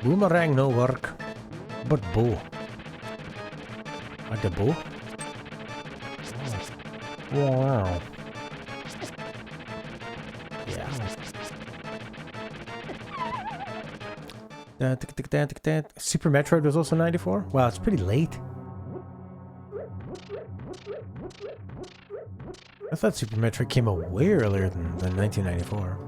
Boomerang no work, but bow. At the bow? Wow. Yeah. Super Metroid was also 94? Wow, it's pretty late. I thought Super Metroid came out way earlier than 1994.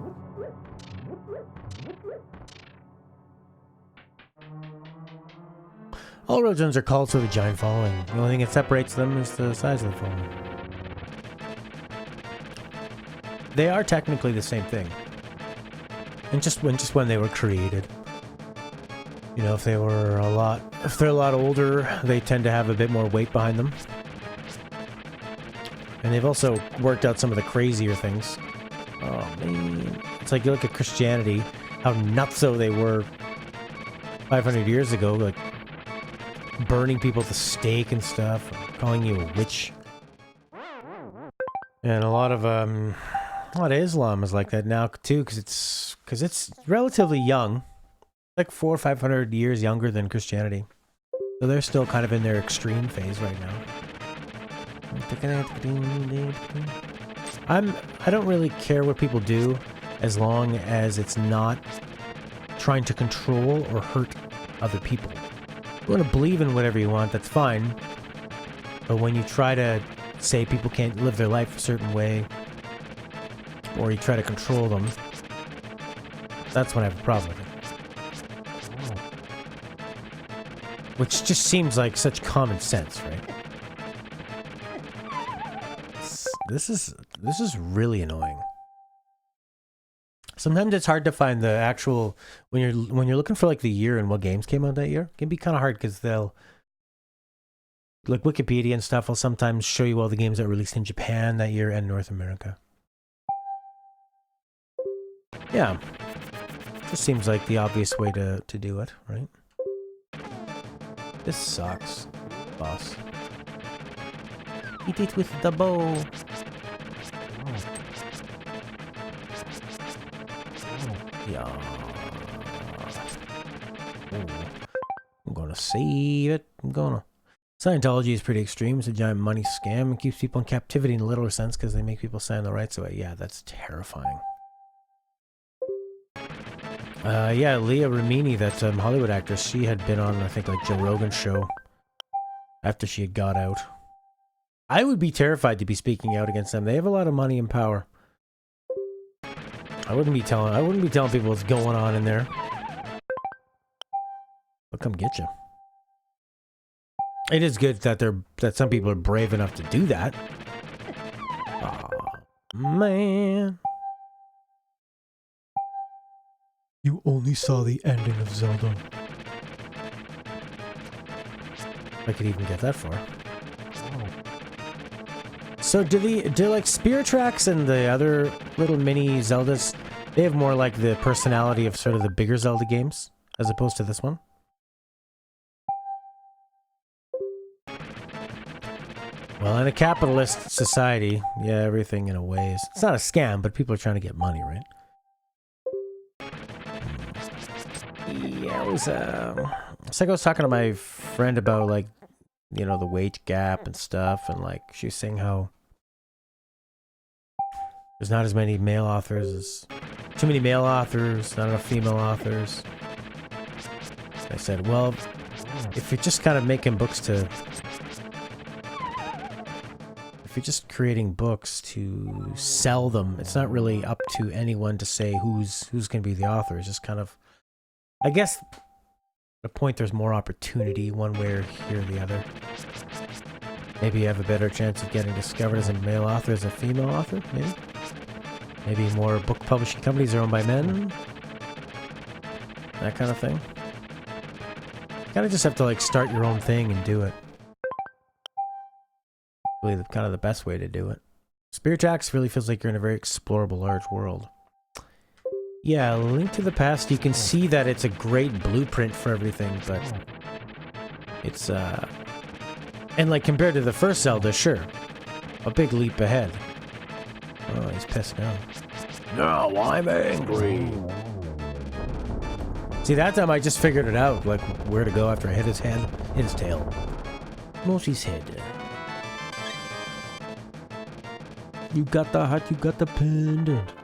All religions are cults with a giant following. The only thing that separates them is the size of the following. They are technically the same thing. And just when they were created. You know, if they're a lot older, they tend to have a bit more weight behind them. And they've also worked out some of the crazier things. Oh man. It's like you look at Christianity, how nutso they were 500 years ago, like burning people at the stake and stuff, calling you a witch. And a lot of Islam is like that now too, because it's relatively young, like 400 or 500 years younger than Christianity. So they're still kind of in their extreme phase right now. I don't really care what people do as long as it's not trying to control or hurt other people. You want to believe in whatever you want, that's fine. But when you try to say people can't live their life a certain way, or you try to control them, that's when I have a problem with it. Which just seems like such common sense, right? This is really annoying. Sometimes it's hard to find the actual when you're looking for like the year and what games came out that year. It can be kind of hard because they'll like Wikipedia and stuff will sometimes show you all the games that were released in Japan that year and North America. Yeah, this seems like the obvious way to do it, right? This sucks, boss. Eat it with the bow. Yeah. Ooh. I'm gonna save it. Scientology is pretty extreme. It's a giant money scam. It keeps people in captivity in a literal sense because they make people sign the rights away. Yeah, that's terrifying. Yeah, Leah Remini, that Hollywood actress, she had been on, I think, like Joe Rogan's show after she had got out. I would be terrified to be speaking out against them. They have a lot of money and power. I wouldn't be telling people what's going on in there. They'll come get you. It is good that some people are brave enough to do that. Oh, man. You only saw the ending of Zelda. I could even get that far. So do like Spear Tracks and the other little mini Zeldas, they have more like the personality of sort of the bigger Zelda games as opposed to this one? Well, in a capitalist society, yeah, everything in a way is... It's not a scam, but people are trying to get money, right? Yeah, it was, it's like I was talking to my friend about, like, you know, the wage gap and stuff, and, like, she was saying how there's not as many male authors as... Too many male authors, not enough female authors. I said, well, if you're just kind of making books to... If you're just creating books to sell them, it's not really up to anyone to say who's going to be the author. It's just kind of... I guess at a point there's more opportunity one way or here or the other. Maybe you have a better chance of getting discovered as a male author as a female author, maybe? Maybe more book publishing companies are owned by men? That kind of thing. You kind of just have to like start your own thing and do it. Really kind of the best way to do it. Spear Tracks really feels like you're in a very explorable large world. Yeah, Link to the Past, you can see that it's a great blueprint for everything, but it's, and like compared to the first Zelda, sure, a big leap ahead. Oh, he's pissed now. Now I'm angry. See, that time I just figured it out, like where to go after I hit his head, hit his tail. Moshi's head. You got the hat, you got the pendant.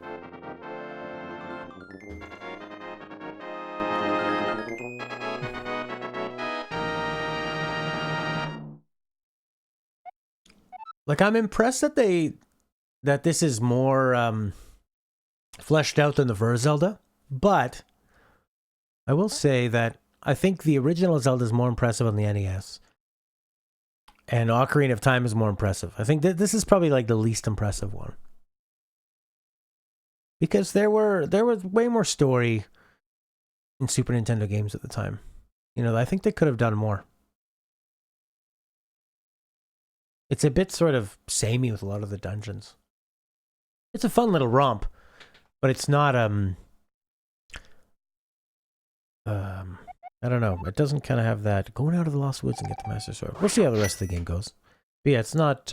Like, I'm impressed that this is more, fleshed out than the first Zelda, but I will say that I think the original Zelda is more impressive on the NES, and Ocarina of Time is more impressive. I think that this is probably, like, the least impressive one. Because there was way more story in Super Nintendo games at the time. You know, I think they could have done more. It's a bit sort of samey with a lot of the dungeons. It's a fun little romp, but it's not, I don't know. It doesn't kind of have that going out of the Lost Woods and get the Master Sword. We'll see how the rest of the game goes. But yeah, it's not,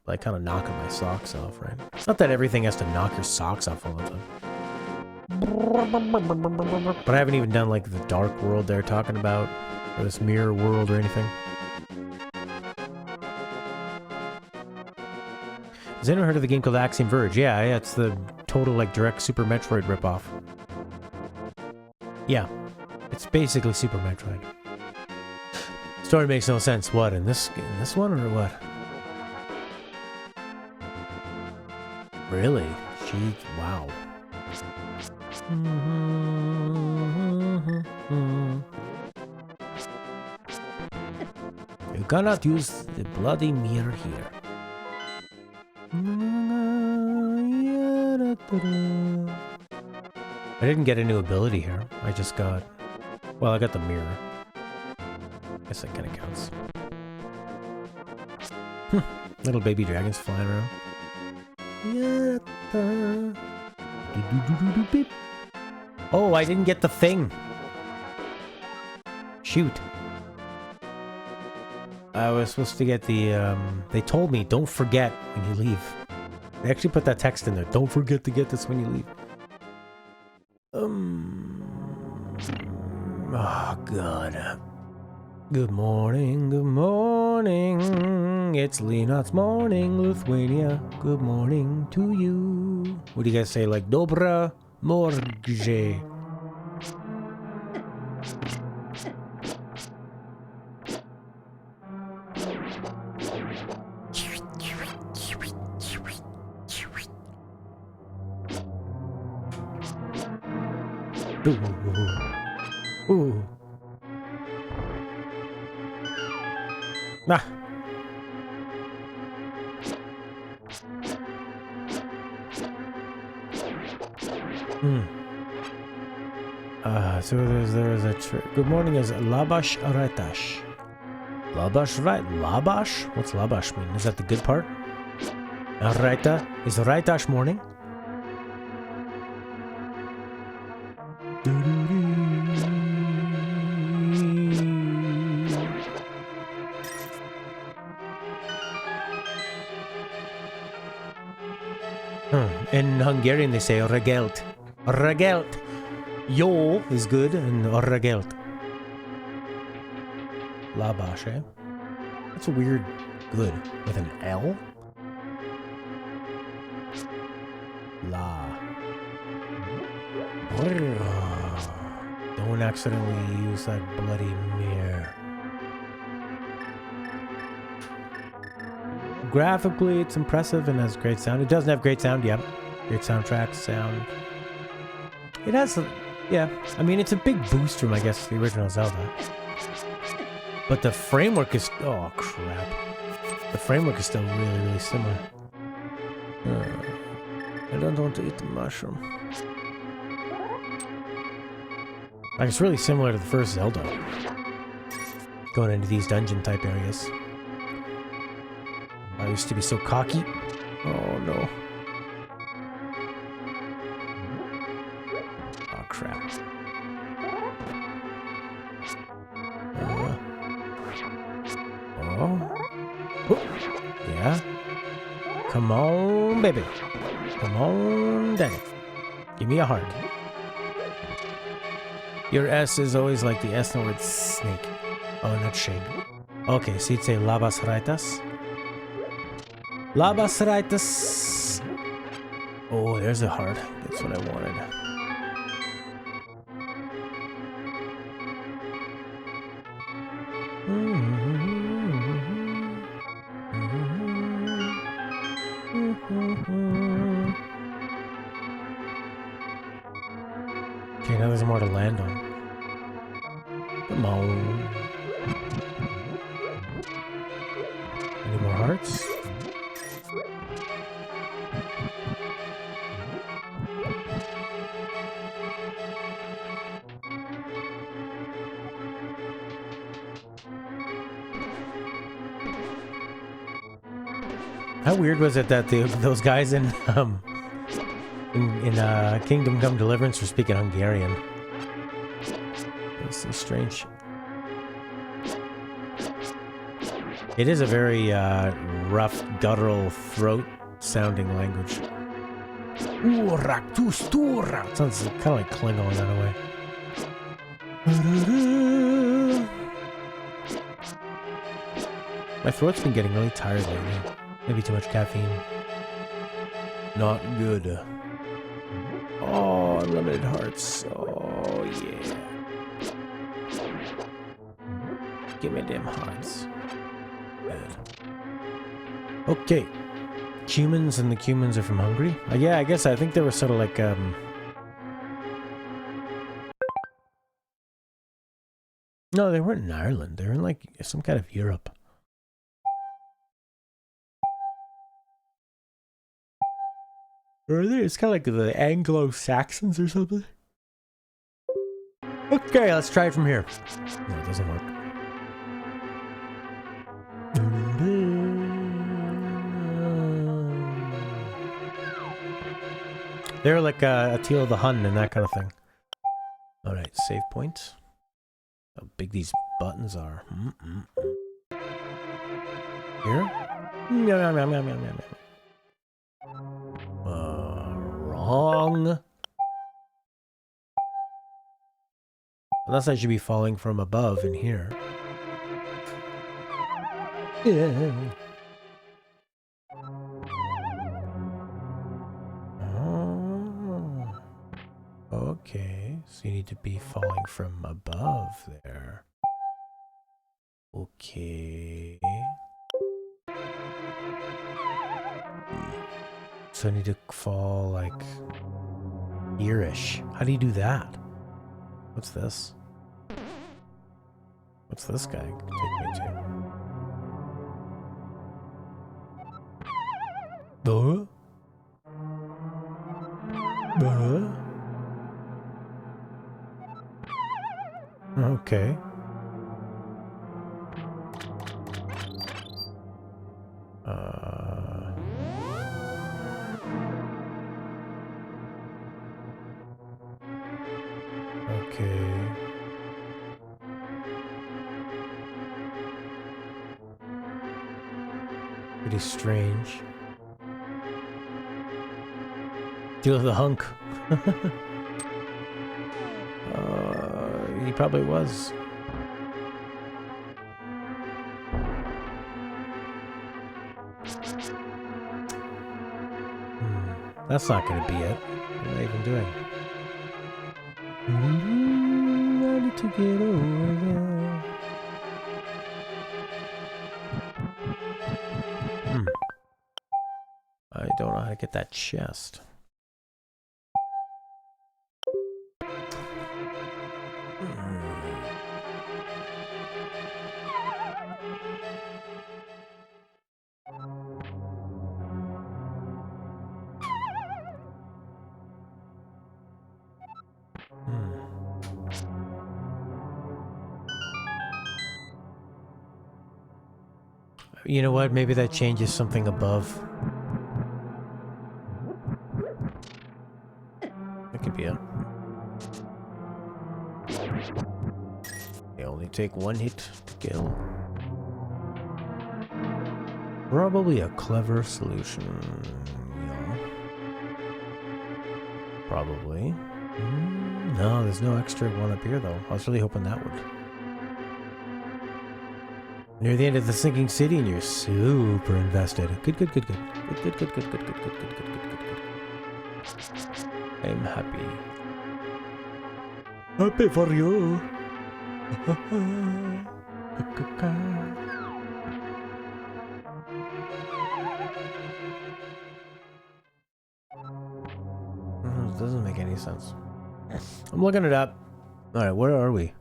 like, kind of knocking my socks off, right? It's not that everything has to knock your socks off all the time. But I haven't even done, like, the Dark World they're talking about, or this Mirror World or anything. Has anyone heard of the game called Axiom Verge? Yeah, it's the total, like, direct Super Metroid ripoff. Yeah, it's basically Super Metroid. Story makes no sense. What, in this one, or what? Really? Jeez, wow. You cannot use the bloody mirror here. I didn't get a new ability here. I just got... Well, I got the mirror. Guess that kind of counts. Little baby dragons flying around. Oh, I didn't get the thing. Shoot. I was supposed to get the, they told me, don't forget when you leave. They actually put that text in there. Don't forget to get this when you leave. Oh, God. Good morning, good morning. It's Leonard's morning, Lithuania. Good morning to you. What do you guys say? Like, Dobra morgje. Ooh. Nah. So there's a good morning is Labash Retash. Labash right? Labash? What's Labash mean? Is that the good part? Raita is Raitash morning. In Hungarian they say regelt. Regelt. Yo is good and regelt. Labash, eh? That's a weird good with an L. La. Don't accidentally use that bloody mirror. Graphically, it's impressive and has great sound. It doesn't have great sound, yeah. Great soundtrack, sound. It has, yeah. I mean, it's a big boost from, I guess, the original Zelda. But the framework is, oh crap. The framework is still really, really similar. I don't want to eat the mushroom. Like, it's really similar to the first Zelda. Going into these dungeon type areas. I used to be so cocky. Oh no. Oh crap. Oh. Yeah. Come on, baby. Come on, daddy. Give me a heart. Your S is always like the S in the word snake. Oh, not shake. Okay, so you'd say labas raitas. Labas raitas. Oh, there's a heart. That's what I wanted. Okay, now there's more to land on. Come on. Any more hearts? How weird was it that those guys in Kingdom Come Deliverance were speaking Hungarian? It's so strange. It is a very rough, guttural, throat-sounding language. It sounds kind of like Klingon in a way. My throat's been getting really tired lately. Maybe too much caffeine. Not good. Oh, unlimited hearts. Oh, yeah. Give me them hearts. Good. Okay. Humans and the humans are from Hungary? Yeah, I guess I think they were sort of like, No, they weren't in Ireland. They were in, like, some kind of Europe. Or it's kind of like the Anglo-Saxons or something. Okay, let's try it from here. No, it doesn't work. They're like Attila the Hun and that kind of thing. Alright, save points. How big these buttons are. Here? Wrong. Unless I should be falling from above in here. Yeah. Oh. Okay, so you need to be falling from above there. Okay. So I need to fall like here-ish. How do you do that? What's this? What's this guy take me to? Okay. Okay. Pretty strange. Deal with the hunk. He probably was. That's not going to be it. What am I even doing? Ready to get over there. I don't know how to get that chest. You know what? Maybe that changes something above. That could be it. They only take one hit to kill. Probably a clever solution, you know. Probably. No, there's no extra one up here, though. I was really hoping that would. Near the end of the sinking city, and you're super invested. Good. I'm happy. Happy for you. It doesn't make any sense. I'm looking it up. Alright, where are we?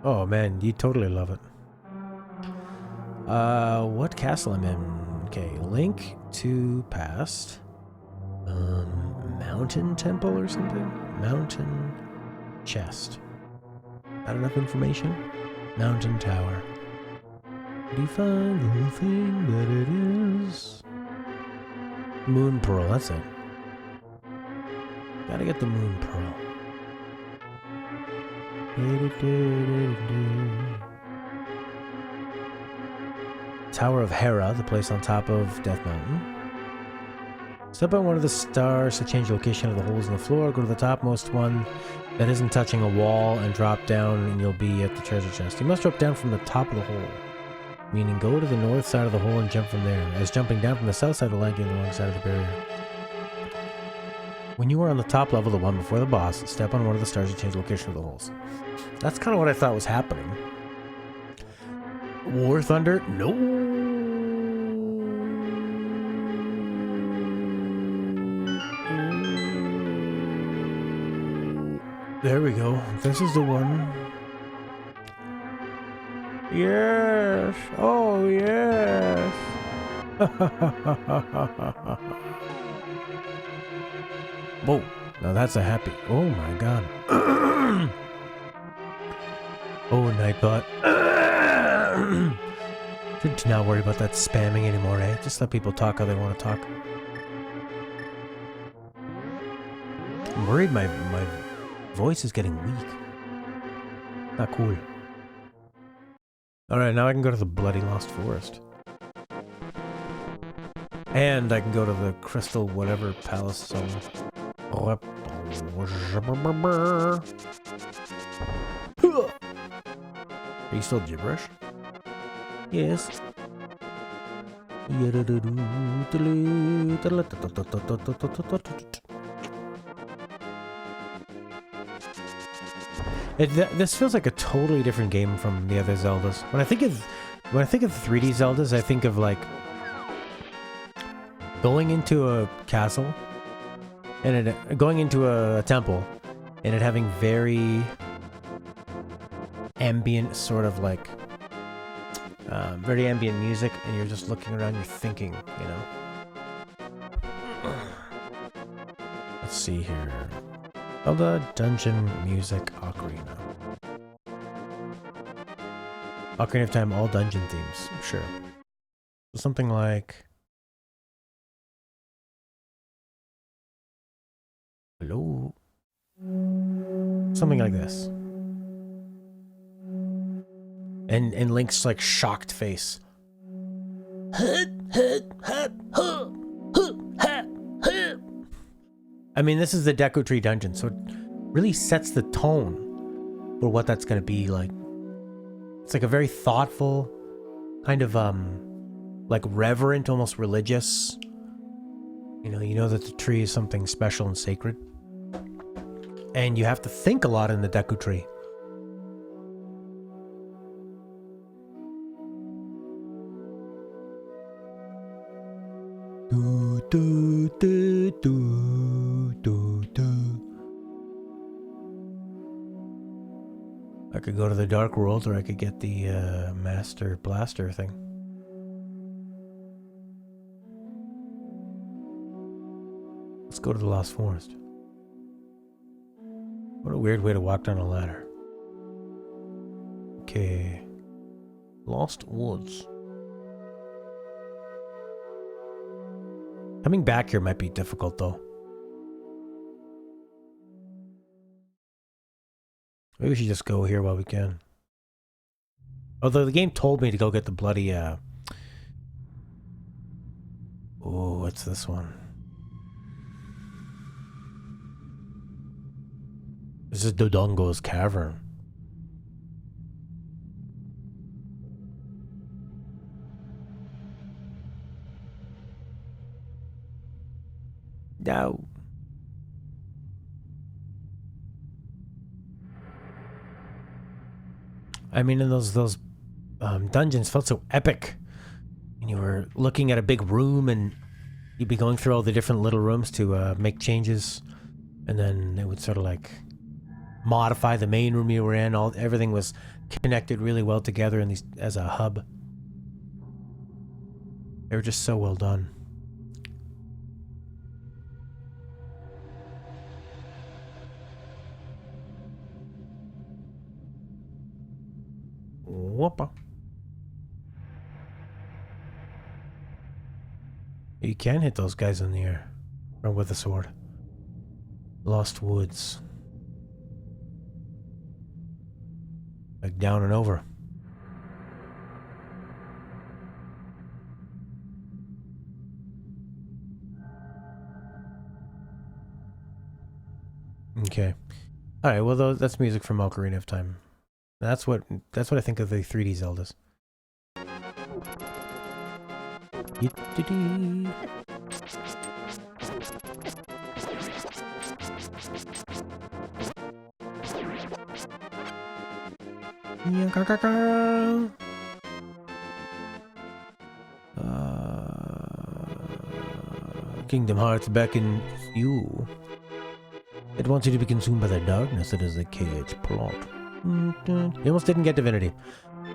Oh man, you totally love it. What castle I'm in? Okay, link to past. Mountain temple or something? Mountain chest. Not enough information? Mountain tower. Define the thing that it is. Moon pearl, that's it. Gotta get the moon pearl. Tower of Hera, the place on top of Death Mountain. Step on one of the stars to change the location of the holes in the floor. Go to the topmost one that isn't touching a wall and drop down and you'll be at the treasure chest. You must drop down from the top of the hole. Meaning go to the north side of the hole and jump from there, as jumping down from the south side will land you on the wrong side of the barrier. When you are on the top level, the one before the boss, step on one of the stars to change the location of the holes. That's kind of what I thought was happening. War Thunder? No. There we go. This is the one. Yes. Oh, yes. Whoa. Now that's a happy. Oh my god. Oh, Nightbot. Should not worry about that spamming anymore, eh? Just let people talk how they want to talk. I'm worried my voice is getting weak. Not cool. Alright, now I can go to the Bloody Lost Forest. And I can go to the Crystal whatever palace zone. Are you still gibberish? Yes. This feels like a totally different game from the other Zeldas. When I think of 3D Zeldas, I think of like going into a castle and going into a temple and it having very ambient sort of like very ambient music, and you're just looking around, you're thinking, you know. Let's see here. Zelda Dungeon Music Ocarina. Ocarina of Time, all dungeon themes, sure. Something like... Hello? Something like this. And Link's like shocked face. I mean, this is the Deku Tree Dungeon, so it really sets the tone for what that's gonna be like. It's like a very thoughtful, kind of like reverent, almost religious. You know that the tree is something special and sacred. And you have to think a lot in the Deku Tree. Do, do, do, do, do. I could go to the Dark World, or I could get the Master Blaster thing. Let's go to the Lost Forest. What a weird way to walk down a ladder. Okay. Lost Woods. Coming back here might be difficult, though. Maybe we should just go here while we can. Although the game told me to go get the bloody, Oh, what's this one? This is Dodongo's Cavern. No. I mean, in those dungeons felt so epic. And you were looking at a big room, and you'd be going through all the different little rooms to make changes, and then it would sort of like modify the main room you were in. Everything was connected really well together in these as a hub. They were just so well done. Whoopa. You can hit those guys in the air. Or with a sword. Lost Woods. Like down and over. Okay. Alright, well that's music from Ocarina of Time. That's what I think of the 3D Zeldas. Kingdom Hearts beckons you. It wants you to be consumed by the darkness that is the cage plot. You almost didn't get Divinity.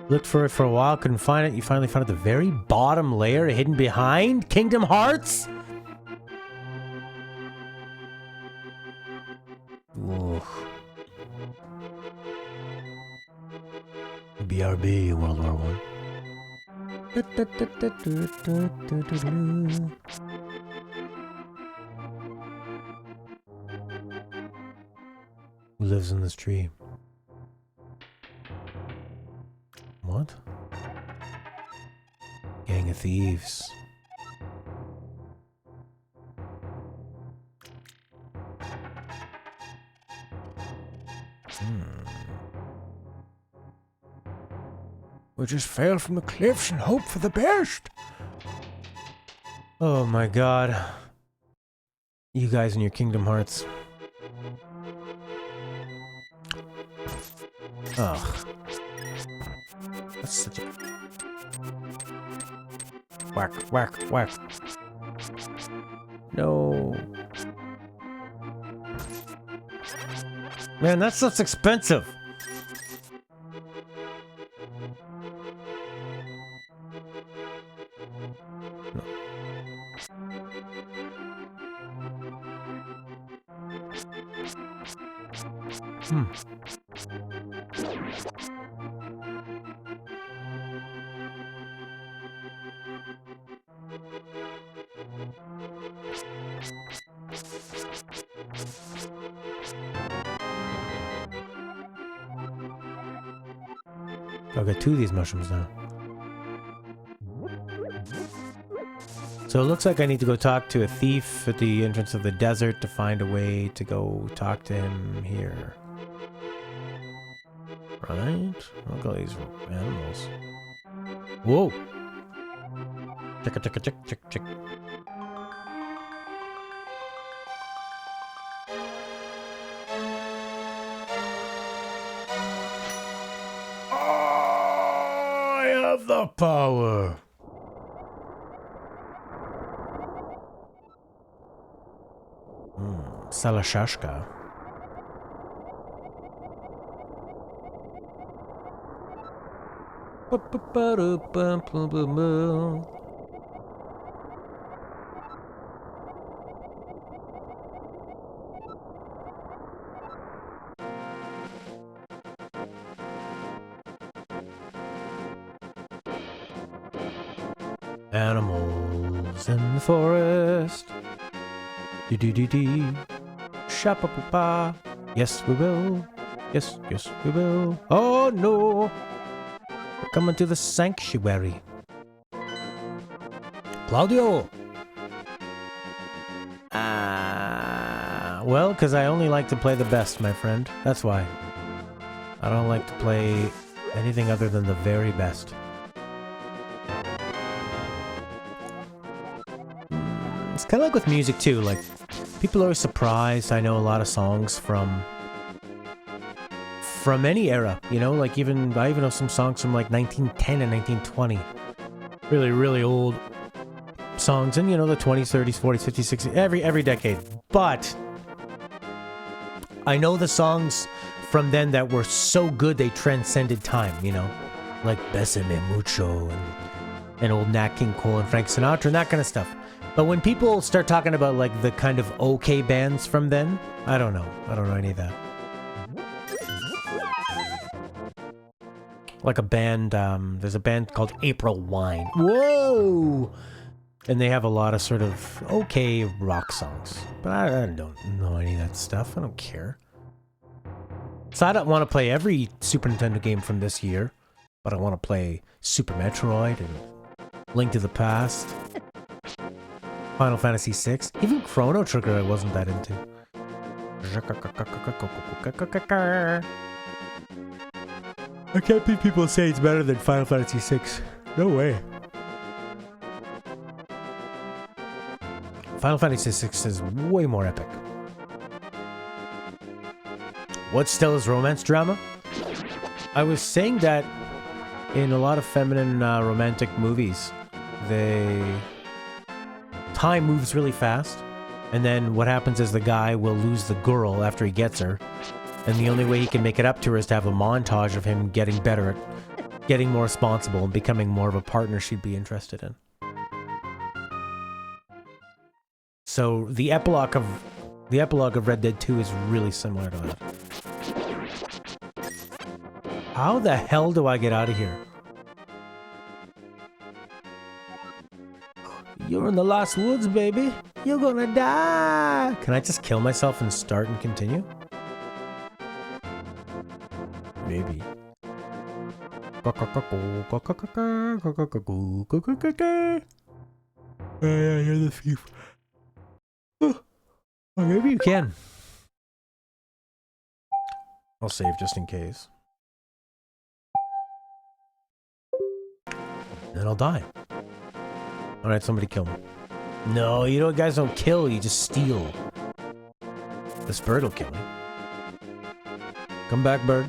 Looked for it for a while, couldn't find it. You finally found it at the very bottom layer, hidden behind Kingdom Hearts? Ooh. BRB, World War I. Who lives in this tree? What? Gang of thieves. We just fell from the cliffs and hope for the best. Oh my god. You guys and your Kingdom Hearts. Ugh. That's such a... Whack, whack, whack. No. Man, that stuff's expensive. No. I'll get 2 of these mushrooms now. So it looks like I need to go talk to a thief at the entrance of the desert to find a way to go talk to him here. Right? Look at all these animals. Whoa! Check, check, check, check, check. I have the power! Salashashka. Animals in the forest. Do-do-do-do. Shapa-pa-pa. Yes, we will. Yes, yes, we will. Oh, no. We're coming to the sanctuary. Claudio. Well, because I only like to play the best, my friend. That's why. I don't like to play anything other than the very best. It's kind of like with music, too. Like, people are always surprised I know a lot of songs from any era, you know? Like, I even know some songs from, like, 1910 and 1920. Really, really old songs. And, you know, the 20s, 30s, 40s, 50s, 60s, every decade. But I know the songs from then that were so good they transcended time, you know? Like Besame Mucho and old Nat King Cole and Frank Sinatra and that kind of stuff. But when people start talking about, like, the kind of okay bands from then, I don't know. I don't know any of that. Like a band, there's a band called April Wine. Whoa! And they have a lot of sort of okay rock songs. But I don't know any of that stuff. I don't care. So I don't want to play every Super Nintendo game from this year. But I want to play Super Metroid and Link to the Past. Final Fantasy VI. Even Chrono Trigger I wasn't that into. I can't believe people say it's better than Final Fantasy VI. No way. Final Fantasy VI is way more epic. What's Stella's romance drama? I was saying that in a lot of feminine romantic movies, time moves really fast, and then what happens is the guy will lose the girl after he gets her, and the only way he can make it up to her is to have a montage of him getting better at getting more responsible and becoming more of a partner she'd be interested in. So the epilogue of Red Dead 2 is really similar to that. How the hell do I get out of here? You're in the Lost Woods, baby. You're gonna die. Can I just kill myself and start and continue? Maybe. I hear the thief. Or maybe you can. I'll save just in case. Then I'll die. Alright, somebody kill me. No, you know, guys don't kill, you just steal. This bird will kill me. Come back, bird.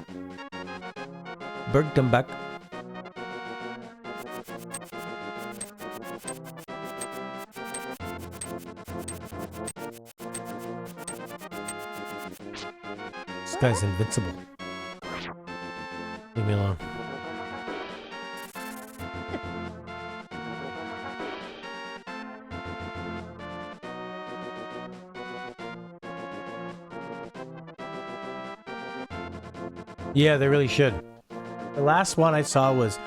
Bird, come back. This guy's invincible. Leave me alone. Yeah, they really should. The last one I saw was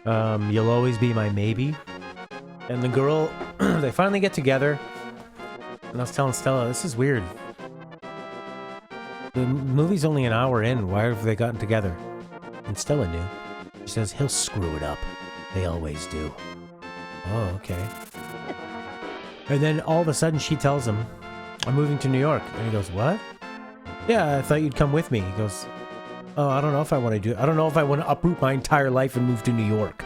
You'll Always Be My Maybe. And the girl, they finally get together. And I was telling Stella, this is weird. The movie's only an hour in. Why have they gotten together? And Stella knew. She says, he'll screw it up. They always do. Oh, okay. And then all of a sudden she tells him, I'm moving to New York. And he goes, what? Yeah, I thought you'd come with me. He goes, oh, I don't know if I want to do it. I don't know if I want to uproot my entire life and move to New York.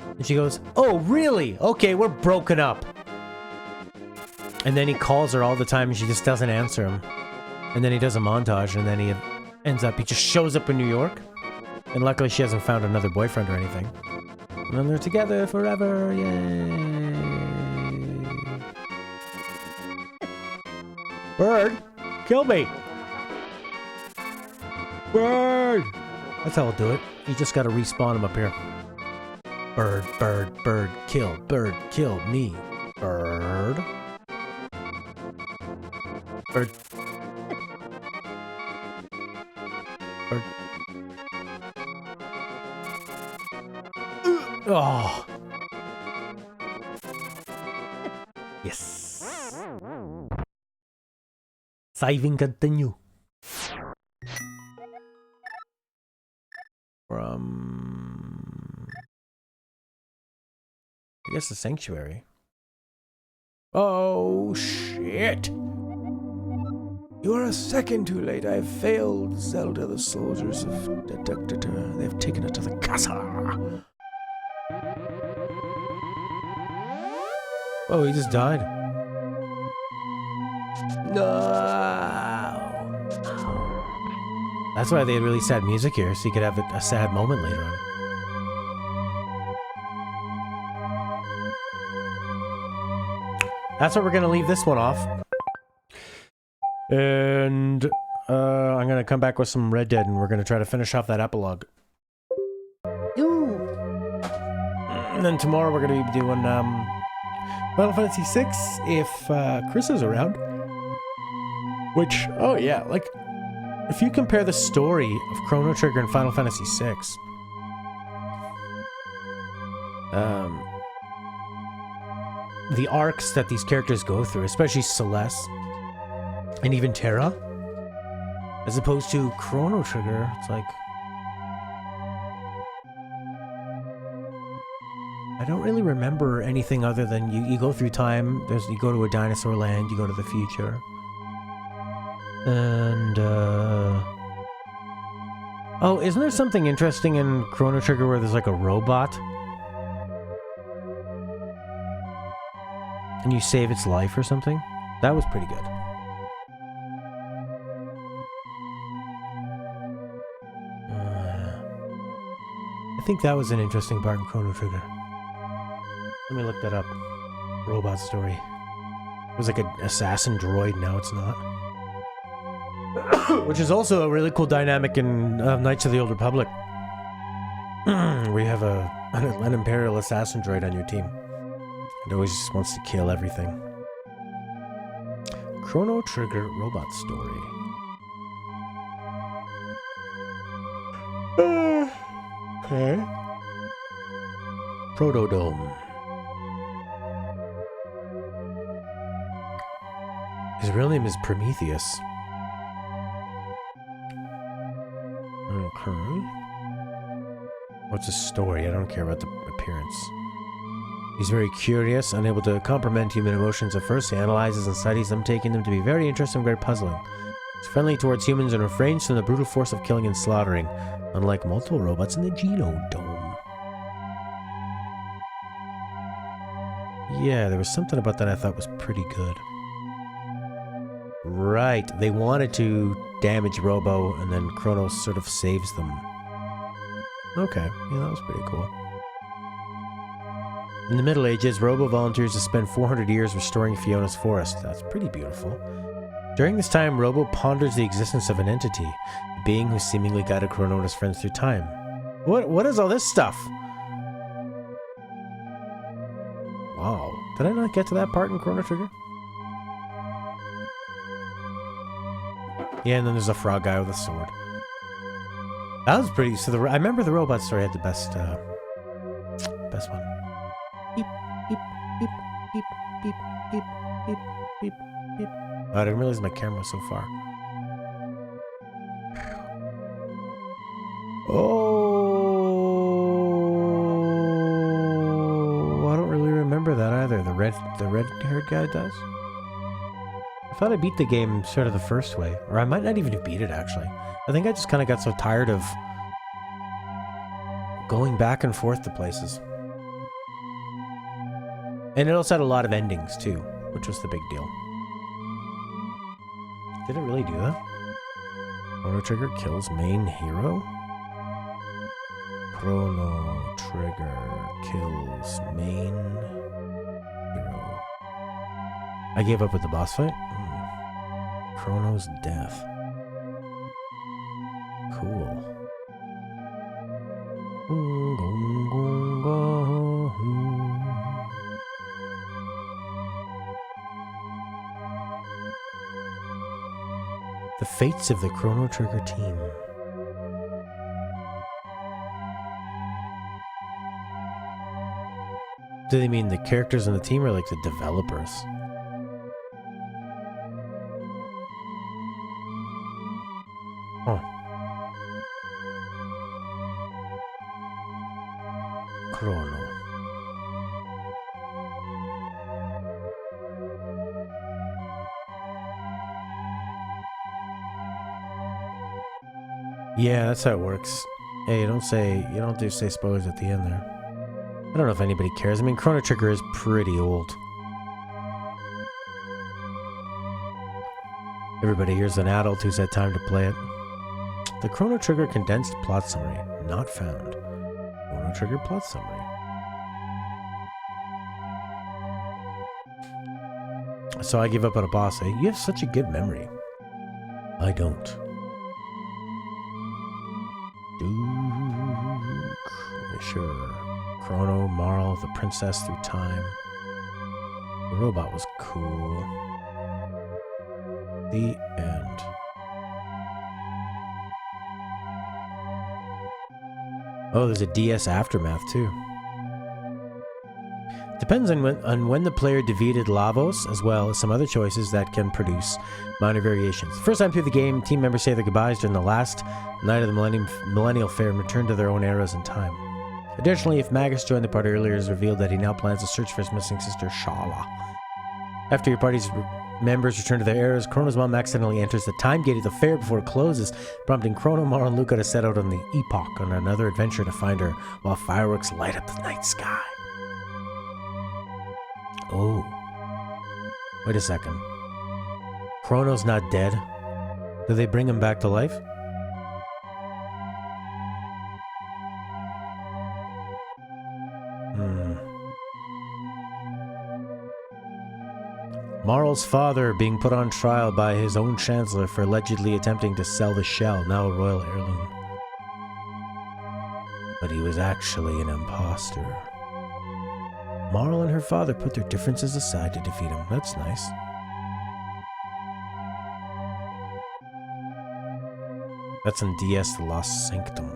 And she goes, oh, really? Okay, we're broken up. And then he calls her all the time and she just doesn't answer him. And then he does a montage and then he just shows up in New York. And luckily she hasn't found another boyfriend or anything. And then they're together forever, yay. Bird, kill me. Bird! That's how I'll do it. You just gotta respawn him up here. Bird, bird, bird, kill me. Bird. Bird. Bird. Oh. Yes. Saving continue. From... I guess the Sanctuary. Oh, shit! You are a second too late. I have failed, Zelda. The soldiers have abducted her. They have taken her to the casa. Oh, he just died. No! That's why they had really sad music here, so you could have a sad moment later on. That's where we're gonna leave this one off. And I'm gonna come back with some Red Dead and we're gonna try to finish off that epilogue. Ooh. And then tomorrow we're gonna be doing Final Fantasy VI if Chris is around. Which, oh yeah, like, if you compare the story of Chrono Trigger and Final Fantasy VI, the arcs that these characters go through, especially Celeste, and even Terra, as opposed to Chrono Trigger, it's like... I don't really remember anything other than you go through time, you go to a dinosaur land, you go to the future. And, oh, isn't there something interesting in Chrono Trigger where there's like a robot? And you save its life or something? That was pretty good. I think that was an interesting part in Chrono Trigger. Let me look that up. Robot story. It was like an assassin droid, now it's not. Which is also a really cool dynamic in Knights of the Old Republic. Where you have an Imperial assassin droid on your team. It always just wants to kill everything. Chrono Trigger robot story. Okay. Protodome. His real name is Prometheus. Okay. What's his story? I don't care about the appearance. He's very curious, unable to comprehend human emotions at first. He analyzes and studies them, taking them to be very interesting and very puzzling. He's friendly towards humans and refrains from the brutal force of killing and slaughtering, unlike multiple robots in the Genodome. Yeah, there was something about that I thought was pretty good. Right, they wanted to damage Robo, and then Kronos sort of saves them. Okay, yeah, that was pretty cool. In the Middle Ages, Robo volunteers to spend 400 years restoring Fiona's forest. That's pretty beautiful. During this time, Robo ponders the existence of an entity, a being who seemingly guided Chrono and his friends through time. What is all this stuff? Wow. Did I not get to that part in Chrono Trigger? Yeah, and then there's a frog guy with a sword. That was pretty... So I remember the robot story had the best one. Beep, beep, beep, beep, beep, beep, beep, beep, beep. Oh, I didn't realize my camera was so far. Oh, I don't really remember that either. The red-haired guy does. I thought I beat the game sort of the first way, or I might not even have beat it actually. I think I just kind of got so tired of going back and forth to places. And it also had a lot of endings too, which was the big deal. Did it really do that? Chrono Trigger kills main hero? Chrono Trigger kills main hero. I gave up with the boss fight? Chrono's death. Cool. The fates of the Chrono Trigger team. Do they mean the characters in the team or like the developers? Oh. Chrono. Yeah, that's how it works. Hey, you don't do say spoilers at the end there. I don't know if anybody cares. I mean, Chrono Trigger is pretty old. Everybody here's an adult who's had time to play it. The Chrono Trigger condensed plot summary, not found. Chrono Trigger plot summary. So I give up on a boss. You have such a good memory. I don't. Sure. Chrono, Marl, the princess through time. The robot was cool. The end. Oh, there's a DS Aftermath too. Depends on when the player defeated Lavos, as well as some other choices that can produce minor variations. First time through the game, team members say their goodbyes during the last night of the Millennial Fair and return to their own eras in time. Additionally, if Magus joined the party earlier, it is revealed that he now plans to search for his missing sister, Shala. After your party's members return to their eras, Chrono's mom accidentally enters the time gate of the fair before it closes, prompting Chrono, Marl, and Luca to set out on the Epoch on another adventure to find her, while fireworks light up the night sky. Oh. Wait a second. Chrono's not dead. Do they bring him back to life? Marl's father being put on trial by his own chancellor for allegedly attempting to sell the shell, now a royal heirloom. But he was actually an imposter. Marl and her father put their differences aside to defeat him. That's nice. That's in DS The Lost Sanctum.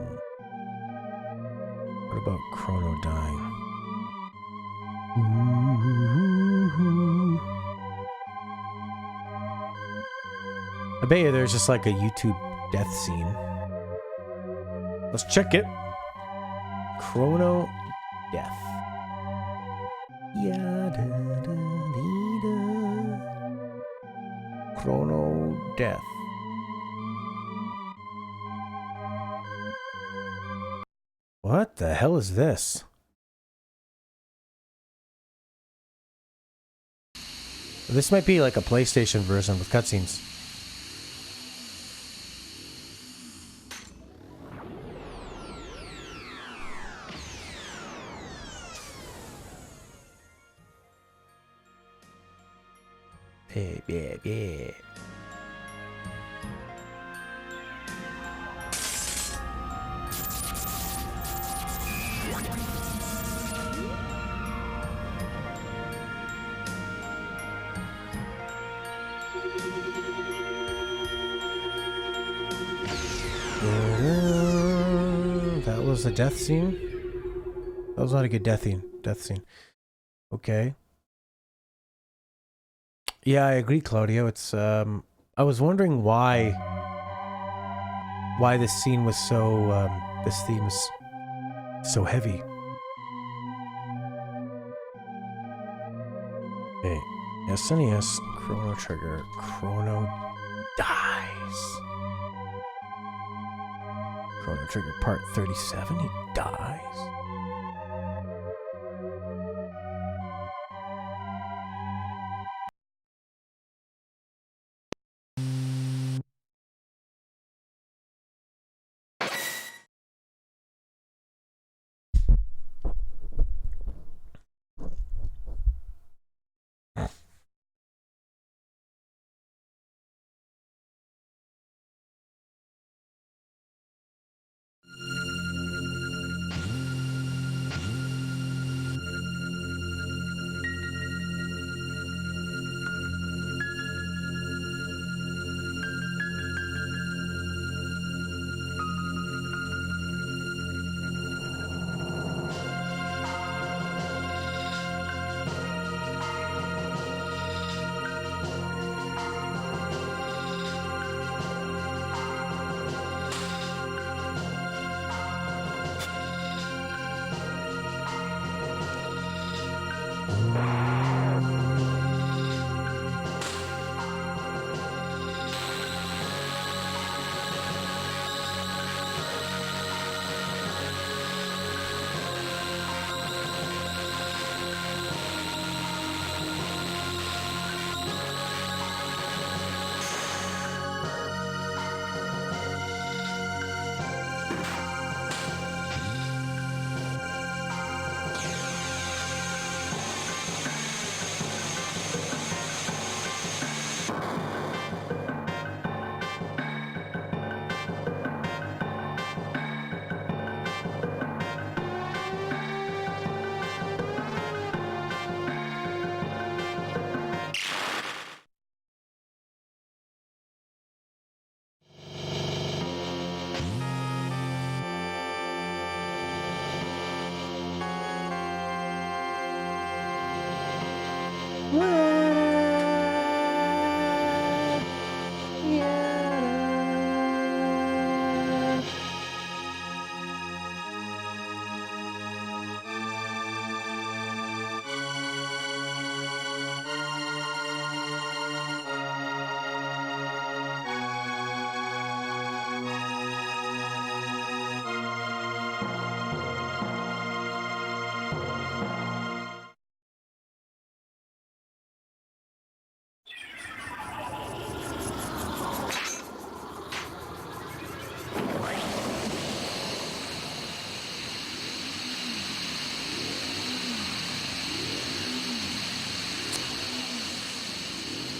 What about Chrono dying? I bet you there's just like a YouTube death scene. Let's check it. Chrono death. Chrono death. What the hell is this? This might be like a PlayStation version with cutscenes. Yeah. That was a death scene? That was not a good death scene. Okay. Yeah, I agree, Claudio. It's I was wondering why this scene was so this theme is so heavy. Okay. SNES Chrono Trigger. Chrono dies. Chrono Trigger Part 37, he dies.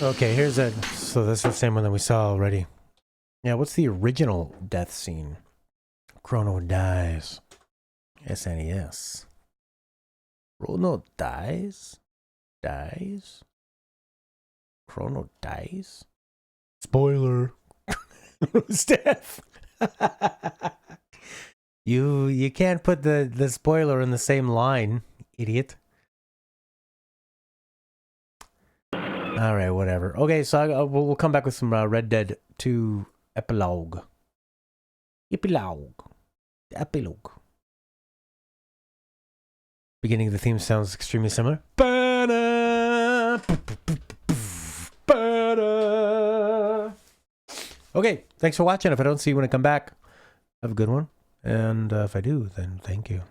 Okay, here's a... So that's the same one that we saw already. Yeah, what's the original death scene? Chrono dies. SNES. Chrono dies? Dies? Chrono dies? Spoiler. Chrono's death. You can't put the spoiler in the same line, idiot. All right, whatever. Okay, so we'll come back with some Red Dead 2 epilogue. Epilogue. Beginning of the theme sounds extremely similar. Okay, thanks for watching. If I don't see you when I come back, have a good one. And if I do, then thank you.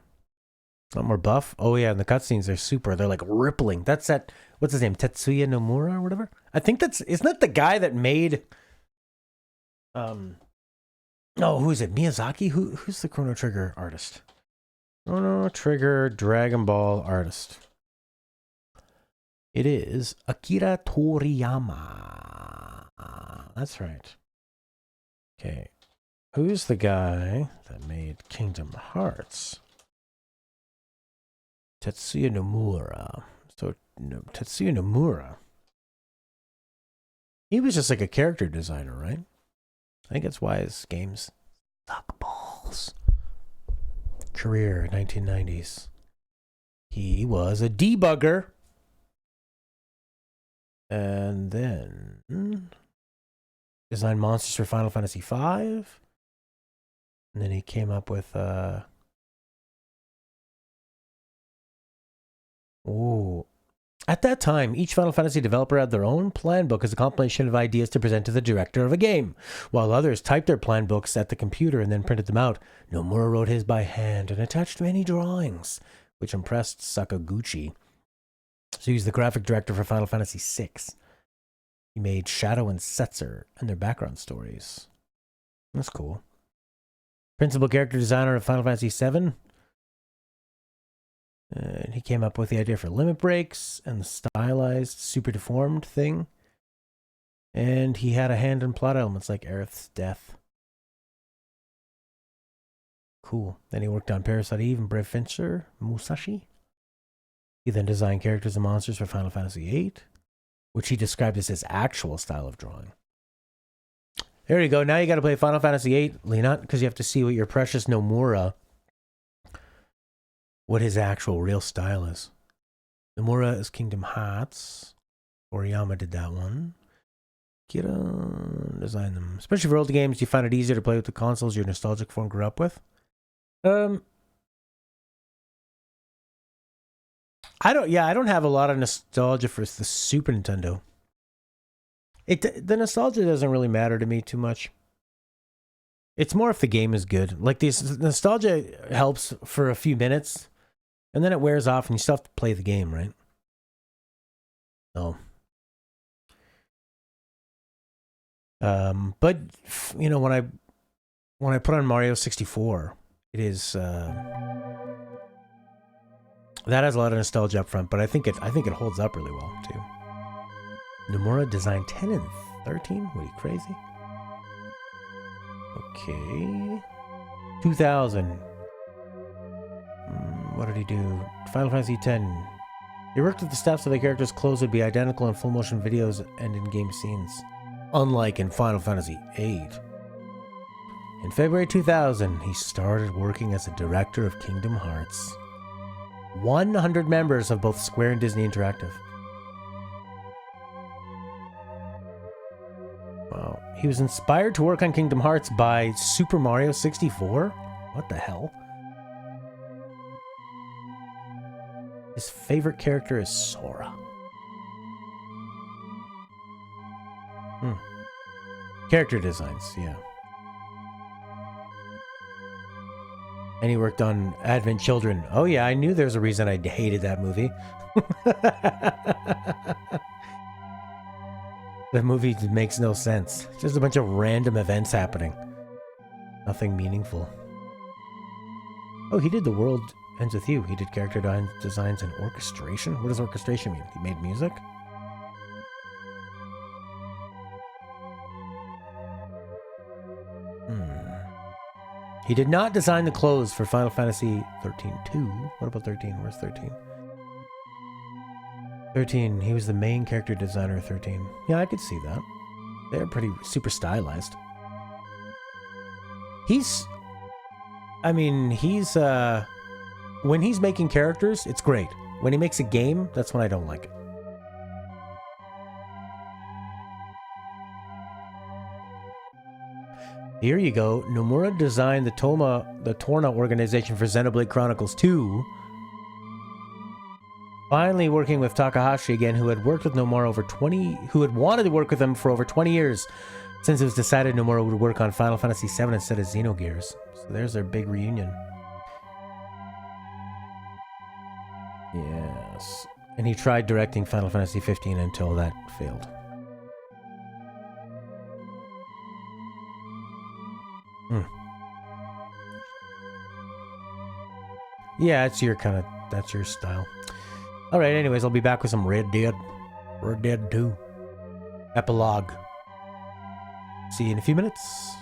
A lot more buff. Oh yeah, and the cutscenes are super. They're like rippling. That's that... What's his name? Tetsuya Nomura or whatever? I think that's... Isn't that the guy that made... Oh, who is it? Miyazaki? Who's the Chrono Trigger artist? Chrono Trigger Dragon Ball artist. It is Akira Toriyama. That's right. Okay. Who's the guy that made Kingdom Hearts? Tetsuya Nomura. So, no, Tetsuya Nomura. He was just like a character designer, right? I think that's why his games suck balls. Career, 1990s. He was a debugger. And then designed monsters for Final Fantasy V. And then he came up with At that time, each Final Fantasy developer had their own plan book as a compilation of ideas to present to the director of a game, while others typed their plan books at the computer and then printed them out. Nomura wrote his by hand and attached many drawings, which impressed Sakaguchi. So he's the graphic director for Final Fantasy VI. He made Shadow and Setzer and their background stories. That's cool. Principal character designer of Final Fantasy VII. And he came up with the idea for limit breaks and the stylized, super deformed thing. And he had a hand in plot elements like Aerith's death. Cool. Then he worked on Parasite Eve and Brave Fencer, Musashi. He then designed characters and monsters for Final Fantasy VIII, which he described as his actual style of drawing. There you go. Now you got to play Final Fantasy VIII, Lena, because you have to see what your precious Nomura, what his actual real style is. Nomura is Kingdom Hearts. Toriyama did that one. Design them. Especially for older games, do you find it easier to play with the consoles you're nostalgic for and grew up with? I don't have a lot of nostalgia for the Super Nintendo. The nostalgia doesn't really matter to me too much. It's more if the game is good. Like, this nostalgia helps for a few minutes, and then it wears off and you still have to play the game, right? So. But, you know, when I put on Mario 64, it is, that has a lot of nostalgia up front, but I think it holds up really well, too. Nomura designed 10 and 13? What are you, crazy? Okay. 2000. What did he do? Final Fantasy X. He worked with the staff so the characters' clothes would be identical in full motion videos and in-game scenes, unlike in Final Fantasy VIII. In February 2000, he started working as a director of Kingdom Hearts. 100 members of both Square and Disney Interactive. Wow. He was inspired to work on Kingdom Hearts by Super Mario 64? What the hell? His favorite character is Sora. Character designs, yeah. And he worked on Advent Children. Oh yeah, I knew there's a reason I hated that movie. The movie makes no sense. It's just a bunch of random events happening. Nothing meaningful. Oh, he did The World Ends With You. He did character designs and orchestration. What does orchestration mean? He made music? He did not design the clothes for Final Fantasy 13-2. What about 13? Where's 13? 13, he was the main character designer of 13. Yeah, I could see that. They're pretty super stylized. When he's making characters, it's great. When he makes a game, that's when I don't like it. Here you go. Nomura designed the Torna organization for Xenoblade Chronicles 2. Finally working with Takahashi again, who had worked with Nomura who had wanted to work with him for over 20 years, since it was decided Nomura would work on Final Fantasy VII instead of Xenogears. So there's their big reunion. Yes. And he tried directing Final Fantasy 15 until that failed. Yeah, that's your style. Alright, anyways, I'll be back with some Red Dead. Red Dead 2. Epilogue. See you in a few minutes.